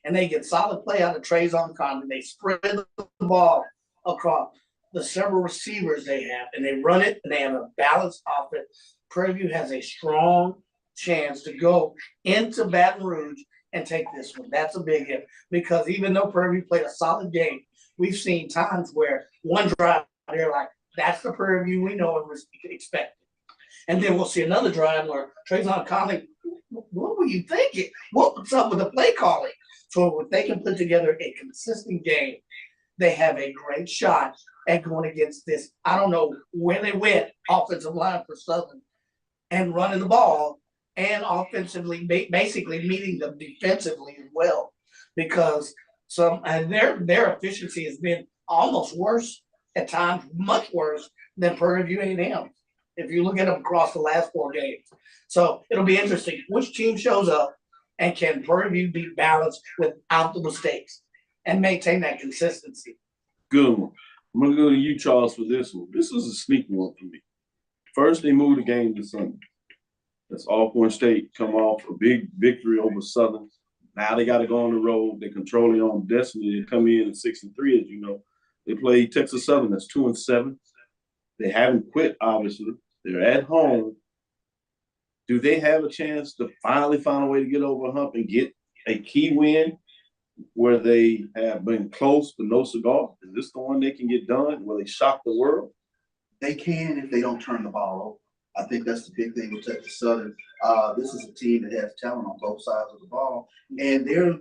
and they get solid play out of Trayvon Conley, they spread the ball across the several receivers they have, and they run it, and they have a balanced offense. Prairie View has a strong chance to go into Baton Rouge and take this one. That's a big hit because even though Prairie View played a solid game, we've seen times where one drive, they're like, that's the Prairie View we know and expect. And then we'll see another drive where Trayvon Conley, what were you thinking? What's up with the play calling? So if they can put together a consistent game, they have a great shot at going against this. I don't know where they went, offensive line for Southern, and running the ball, and offensively, basically meeting them defensively as well, because their efficiency has been almost worse at times, much worse than Prairie View A&M. If you look at them across the last 4 games, so it'll be interesting which team shows up and can Prairie View be balanced without the mistakes and maintain that consistency. Good one. I'm gonna go to you, Charles, for this one. This was a sneaky one for me. First, they moved the game to Sunday. That's Alcorn State come off a big victory over Southern. Now they got to go on the road. They're controlling their own destiny. They come in at 6-3, as you know. They play Texas Southern. That's 2-7. They haven't quit, obviously. They're at home. Do they have a chance to finally find a way to get over a hump and get a key win where they have been close but no cigar? Is this the one they can get done? Will they shock the world? They can if they don't turn the ball over. I think that's the big thing with Texas Southern. This is a team that has talent on both sides of the ball, and they're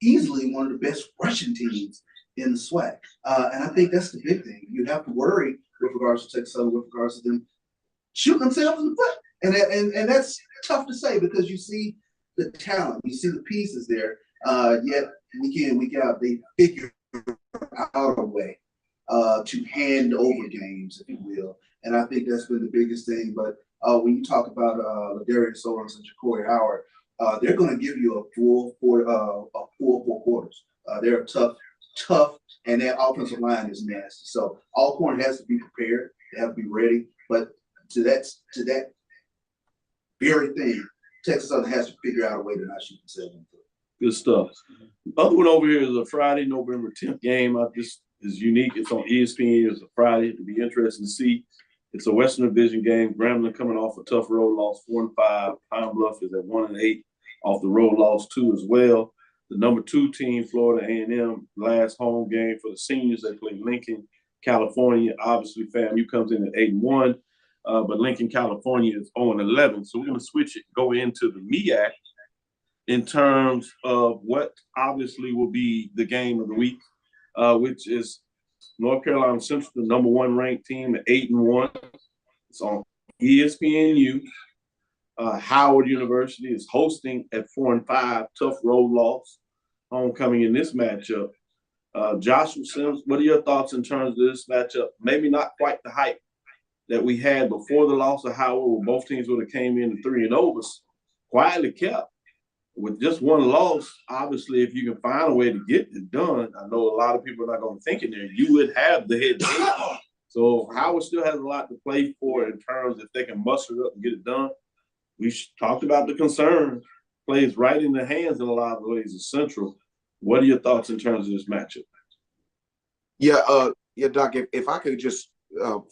easily one of the best rushing teams in the SWAC. And I think that's the big thing. You have to worry with regards to Texas Southern, with regards to them shooting themselves in the foot. And that's tough to say because you see the talent, you see the pieces there. Yet week in, week out, they figure out a way to hand over games, if you will. And I think that's been the biggest thing. But when you talk about Ladarius Owens and Ja'Cory Howard, they're going to give you a full 4 quarters. They're tough, and that offensive line is nasty. So Alcorn has to be prepared. They have to be ready. But to that very thing, Texas Southern has to figure out a way to not shoot themselves in the foot. Good stuff. The other one over here is a Friday, November 10th game. This is unique. It's on ESPN. It's a Friday. It'll be interesting to see. It's a Western Division game. Grambling coming off a tough road loss, 4-5. Pine Bluff is at 1-8 off the road loss 2 as well. The number 2 team, Florida A&M, last home game for the seniors. They play Lincoln, California. Obviously, FAMU comes in at 8-1, but Lincoln, California is 0-11. So we're going to switch it, go into the MEAC in terms of what obviously will be the game of the week, which is North Carolina Central, the number 1 ranked team at 8-1. It's on ESPNU. Howard University is hosting at 4-5, tough road loss, homecoming in this matchup. Joshua Sims, what are your thoughts in terms of this matchup? Maybe not quite the hype that we had before the loss of Howard, where both teams would have came in 3-0, but quietly kept. With just one loss, obviously, if you can find a way to get it done, I know a lot of people are not going to think in there, you would have the head to. So Howard still has a lot to play for in terms if they can muster it up and get it done. We talked about the concern. Plays right in the hands in a lot of ways of Central. What are your thoughts in terms of this matchup? Yeah, Doc, if I could just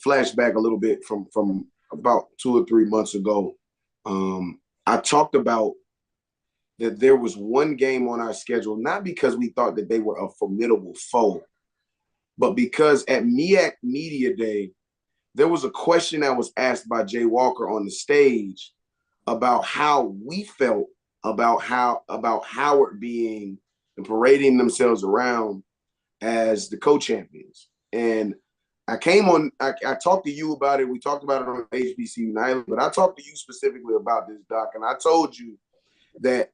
flash back a little bit from about 2 or 3 months ago, I talked about that there was one game on our schedule, not because we thought that they were a formidable foe, but because at MEAC Media Day, there was a question that was asked by Jay Walker on the stage about how we felt about Howard being and parading themselves around as the co-champions. And I came on, I talked to you about it. We talked about it on HBCU Nightly, but I talked to you specifically about this, Doc, and I told you that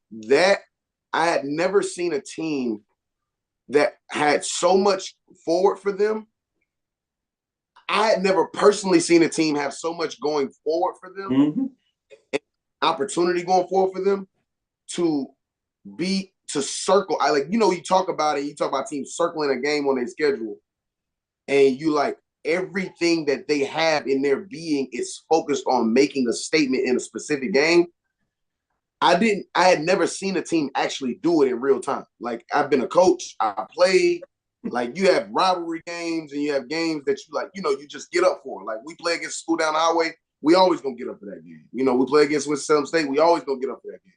I had never seen a team that had so much forward for them. I had never personally seen a team have so much going forward for them, and opportunity going forward for them to circle. You talk about it, you talk about teams circling a game on their schedule, and you like everything that they have in their being is focused on making a statement in a specific game. I had never seen a team actually do it in real time. Like, I've been a coach, I played, like, you have rivalry games and you have games that you just get up for. Like, we play against School Down the Highway, we always gonna get up for that game. We play against Winston-Salem State, we always gonna get up for that game.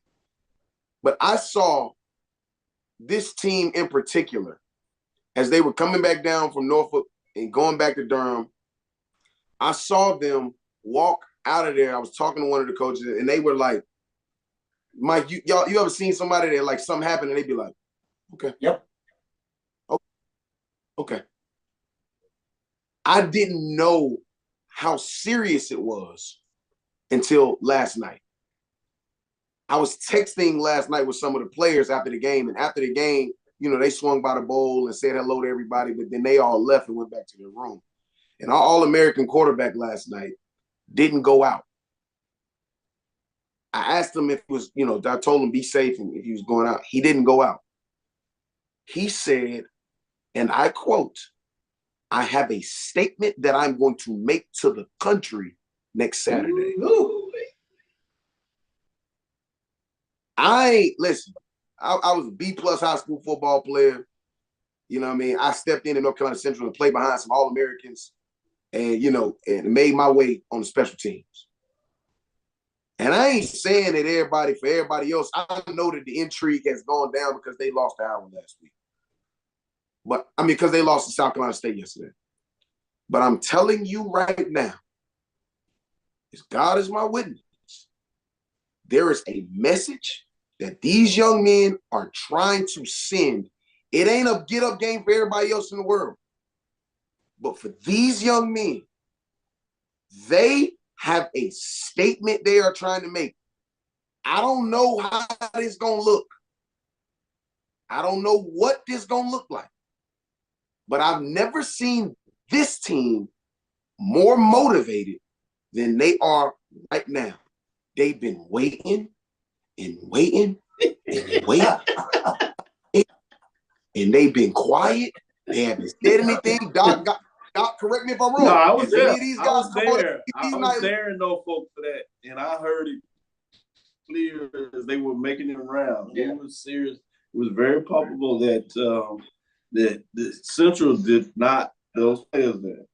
But I saw this team in particular, as they were coming back down from Norfolk and going back to Durham, I saw them walk out of there. I was talking to one of the coaches, and they were like, Mike, you ever seen somebody that, like, something happened and they be like, okay. Yep. Okay. I didn't know how serious it was until last night. I was texting last night with some of the players after the game, and after the game, they swung by the bowl and said hello to everybody, but then they all left and went back to their room. And our All-American quarterback last night didn't go out. I asked him if it was, I told him be safe and if he was going out. He didn't go out. He said, and I quote, "I have a statement that I'm going to make to the country next Saturday." Listen, I was a B+ high school football player. You know what I mean? I stepped in North Carolina Central and played behind some All-Americans and, and made my way on the special teams. And I ain't saying that for everybody else, I know that the intrigue has gone down because they lost to Howard last week. But, because they lost to South Carolina State yesterday. But I'm telling you right now, as God is my witness, there is a message that these young men are trying to send It ain't a get-up game for everybody else in the world. But for these young men, they have a statement they are trying to make. I don't know how this gonna look. I don't know what this gonna look like. But I've never seen this team more motivated than they are right now. They've been waiting and waiting and waiting. And they've been quiet. They haven't said anything. Doc, correct me if I'm wrong. No, I was If there. any of these I guys was come on there. the I TV was night, there in Norfolk for that, and I heard it clear as they were making it around. Yeah. It was serious. It was very palpable that that the Central did not, those players there,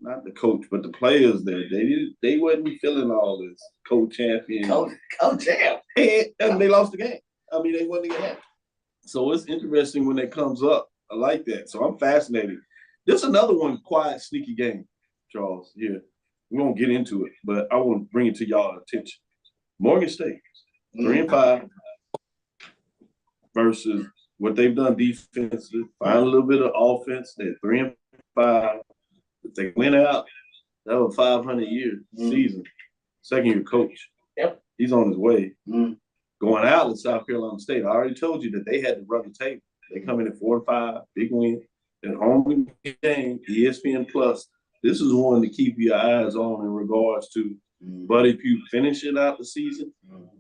not the coach, but the players there, they wasn't feeling all this co-champion. Co-champ. And they lost the game. I mean, they won the game. So it's interesting when that comes up. I like that. So I'm fascinated. This is another one, quiet, sneaky game, Charles. Yeah, we won't get into it, but I want to bring it to y'all attention. Morgan State, 3-5 versus what they've done defensively. Find a little bit of offense. They're 3-5. If they went out, that was a 500-year season. Second-year coach. Yep. He's on his way. Going out in South Carolina State. I already told you that they had to run the table. They come in at 4-5, big win. At home game, ESPN Plus. This is one to keep your eyes on in regards to Buddy Pugh finishing out the season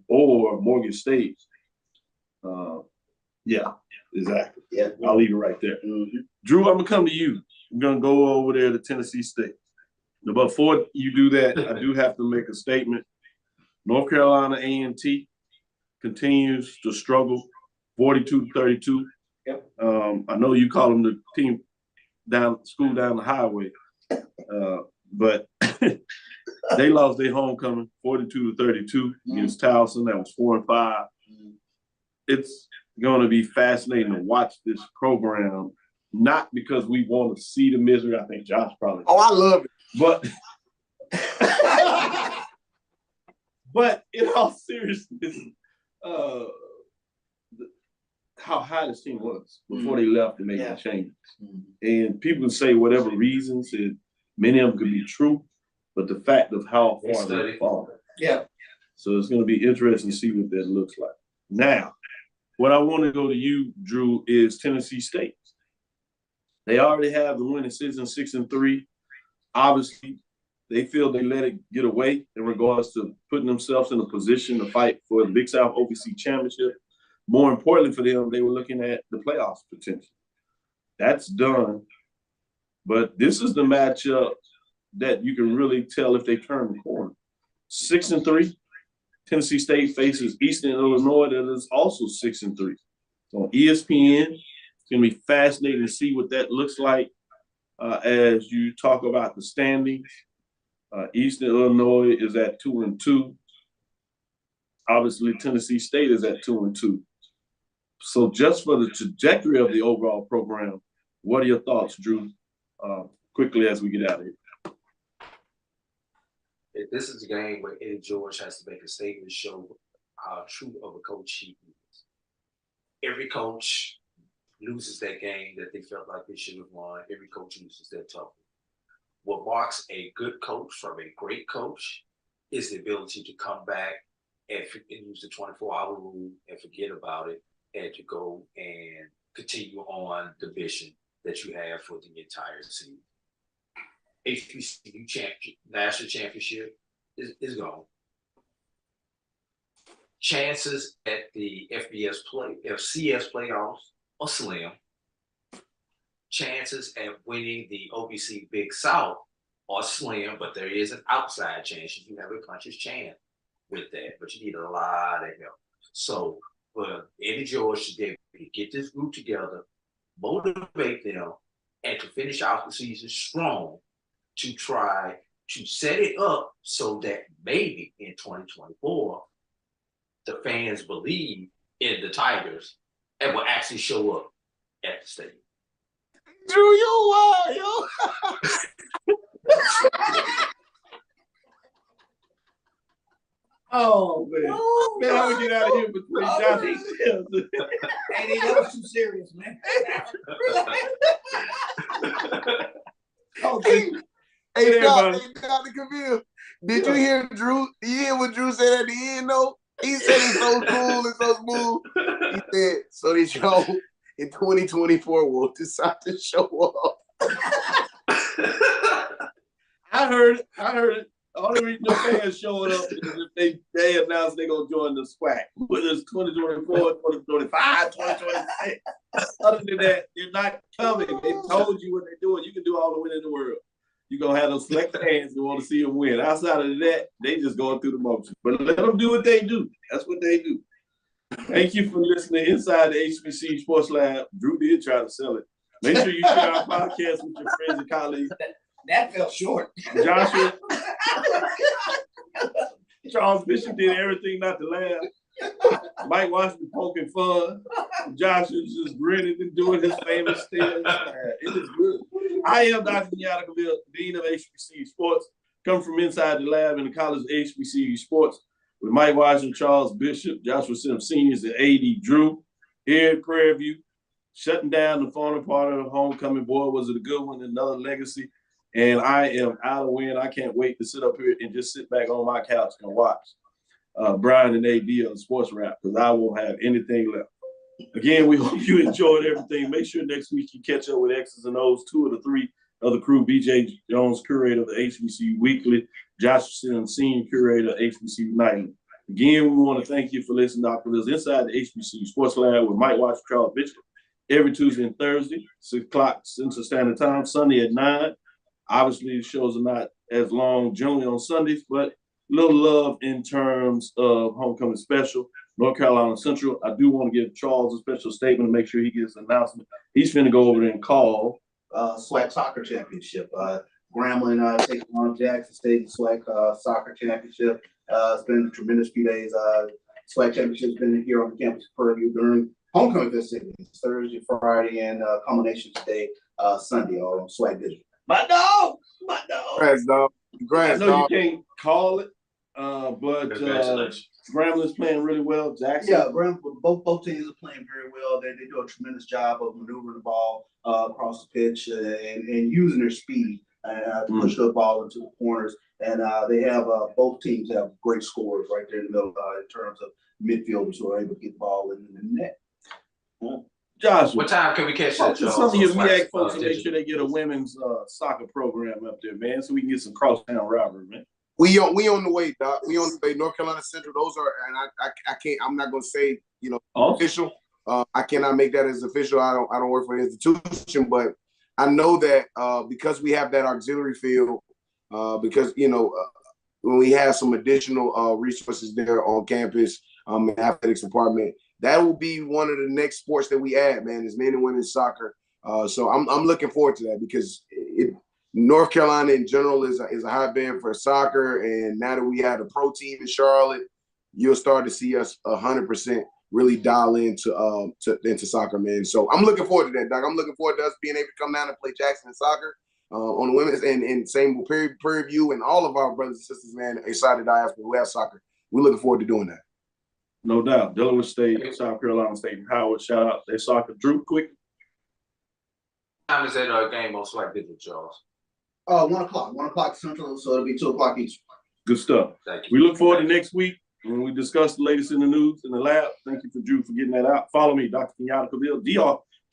or Morgan State. Yeah, exactly. Yeah, I'll leave it right there. Drew, I'm gonna come to you. We're gonna go over there to Tennessee State. But before you do that, I do have to make a statement. North Carolina A&T continues to struggle, 42-32. Yep. I know you call them the team school down the highway, but they lost their homecoming 42-32 against Towson. That was 4-5. It's going to be fascinating to watch this program, not because we want to see the misery. I think Josh probably. Oh, I love it. But in all seriousness, how high this team was before they left to make the changes. And people can say whatever reasons, and many of them could be true, but the fact of how far they've fallen. Yeah. So it's going to be interesting to see what that looks like. Now, what I want to go to you, Drew, is Tennessee State. They already have the winning season 6-3. Obviously, they feel they let it get away in regards to putting themselves in a position to fight for the Big South OVC Championship. More importantly for them, they were looking at the playoffs potential. That's done. But this is the matchup that you can really tell if they turn the corner. 6-3. Tennessee State faces Eastern Illinois that is also 6-3. So on ESPN, it's going to be fascinating to see what that looks like as you talk about the standings. Eastern Illinois is at 2-2. Obviously, Tennessee State is at 2-2. So just for the trajectory of the overall program, what are your thoughts, Drew, quickly as we get out of here? This is a game where Eddie George has to make a statement to show how true of a coach he is. Every coach loses that game that they felt like they should have won. Every coach loses that tough one. What marks a good coach from a great coach is the ability to come back and use the 24-hour rule and forget about it and to go and continue on the mission that you have for the entire season. HBCU national championship is gone. Chances at the FCS playoffs are slim. Chances at winning the OVC Big South are slim, but there is an outside chance. You have a puncher's chance with that, but you need a lot of help. So for Eddie George to be able to get this group together, motivate them, and to finish out the season strong, to try to set it up so that maybe in 2024, the fans believe in the Tigers and will actually show up at the stadium. Drew, you wild, yo. Oh, man. Man, how we get out of here between Josh and Hey, that was too serious, man. Hey, Dr. Cavil, did you hear Drew? You hear what Drew said at the end, though? He said it's so cool and so smooth. He said, so this show in 2024 will decide to show up. I heard it. The only reason the fans showing up is if they announce they're going to join the SWAC. Whether it's 2024, 2025, 2026. Other than that, they're not coming. They told you what they're doing. You can do all the winning in the world. You're going to have those select fans who want to see them win. Outside of that, they just going through the motions. But let them do what they do. That's what they do. Thank you for listening inside the HBCU Sports Lab. Drew did try to sell it. Make sure you share our podcast with your friends and colleagues. That fell short. Joshua. Charles Bishop did everything not to laugh. Mike Washington poking fun. Josh is just grinning and doing his famous thing. It is good. I am Dr. Kenyatta, Dean of HBCU Sports, come from inside the lab in the College of HBCU Sports with Mike Washington, Charles Bishop, Joshua Sims Seniors, and AD Drew here at Prairie View, shutting down the former part of the homecoming. Boy, was it a good one, another legacy. And I am out of wind. I can't wait to sit up here and just sit back on my couch and watch Brian and AD on Sports Rap because I won't have anything left. Again, we hope you enjoyed everything. Make sure next week you catch up with X's and O's, 2 of the 3 of the crew, BJ Jones, curator of the HBCU Weekly, Joshua Sims, senior curator of HBCU Nightly. Again, we want to thank you for listening to us inside the HBCU Sports Lab with Mike Watch, Charles Bishop, every Tuesday and Thursday, 6 o'clock Central Standard Time, Sunday at 9. Obviously, the shows are not as long generally on Sundays, but little love in terms of homecoming special. North Carolina Central. I do want to give Charles a special statement to make sure he gets an announcement. He's finna go over there and call SWAC Soccer Championship. Grambling taking on Jackson State SWAC Soccer Championship. It's been a tremendous few days. SWAC Championship's been here on the campus of Prairie View during homecoming festivities, Thursday, Friday, and culmination today, Sunday on SWAC Digital. My dog. Congrats, dog. I know you can't call it, but Grambling's playing really well. Jackson. Yeah, both teams are playing very well. They do a tremendous job of maneuvering the ball across the pitch and using their speed to push the ball into the corners. And they have both teams have great scorers right there in the middle in terms of midfielders who are able to get the ball in the net. Josh, what time can we catch that? Some of your MEAC folks to make sure they get a women's soccer program up there, man, so we can get some crosstown rivalry, man. We on the way, Doc. We on the way. North Carolina Central. Those are, and I can't. I'm not gonna say official. I cannot make that as official. I don't work for the institution, but I know that because we have that auxiliary field, because when we have some additional resources there on campus, in the athletics department, that will be one of the next sports that we add, man, is men and women's soccer. So I'm looking forward to that because North Carolina in general is a hotbed for soccer, and now that we have the pro team in Charlotte, you'll start to see us 100% really dial into soccer, man. So I'm looking forward to that, Doc. I'm looking forward to us being able to come down and play Jackson in soccer on the women's and same with Prairie View and all of our brothers and sisters, man, inside the diaspora who have soccer. We're looking forward to doing that. No doubt. Delaware State, South Carolina State, and Howard, shout out their soccer. Drew, quick. What time is that game on SWAC Digital, Charles? 1 o'clock. 1 o'clock Central, so it'll be 2 o'clock Eastern. Good stuff. Thank you. We look forward to next week when we discuss the latest in the news in the lab. Thank you for Drew for getting that out. Follow me, Dr. Kenyatta Cavil,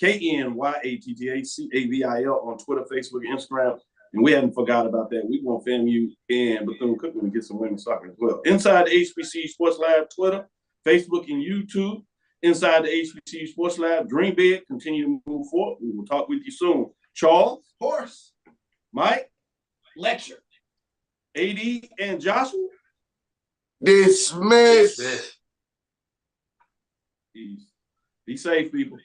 DrKNYATTACAVIL on Twitter, Facebook, and Instagram. And we haven't forgot about that. We want FAMU and Bethune-Cookman to get some women's soccer as well. Inside the HBCU Sports Lab, Twitter, Facebook, and YouTube. Inside the HBCU Sports Lab, dream big. Continue to move forward. We will talk with you soon. Charles. Horse. Mike. Lecture. AD and Joshua. Dismiss. Be safe, people.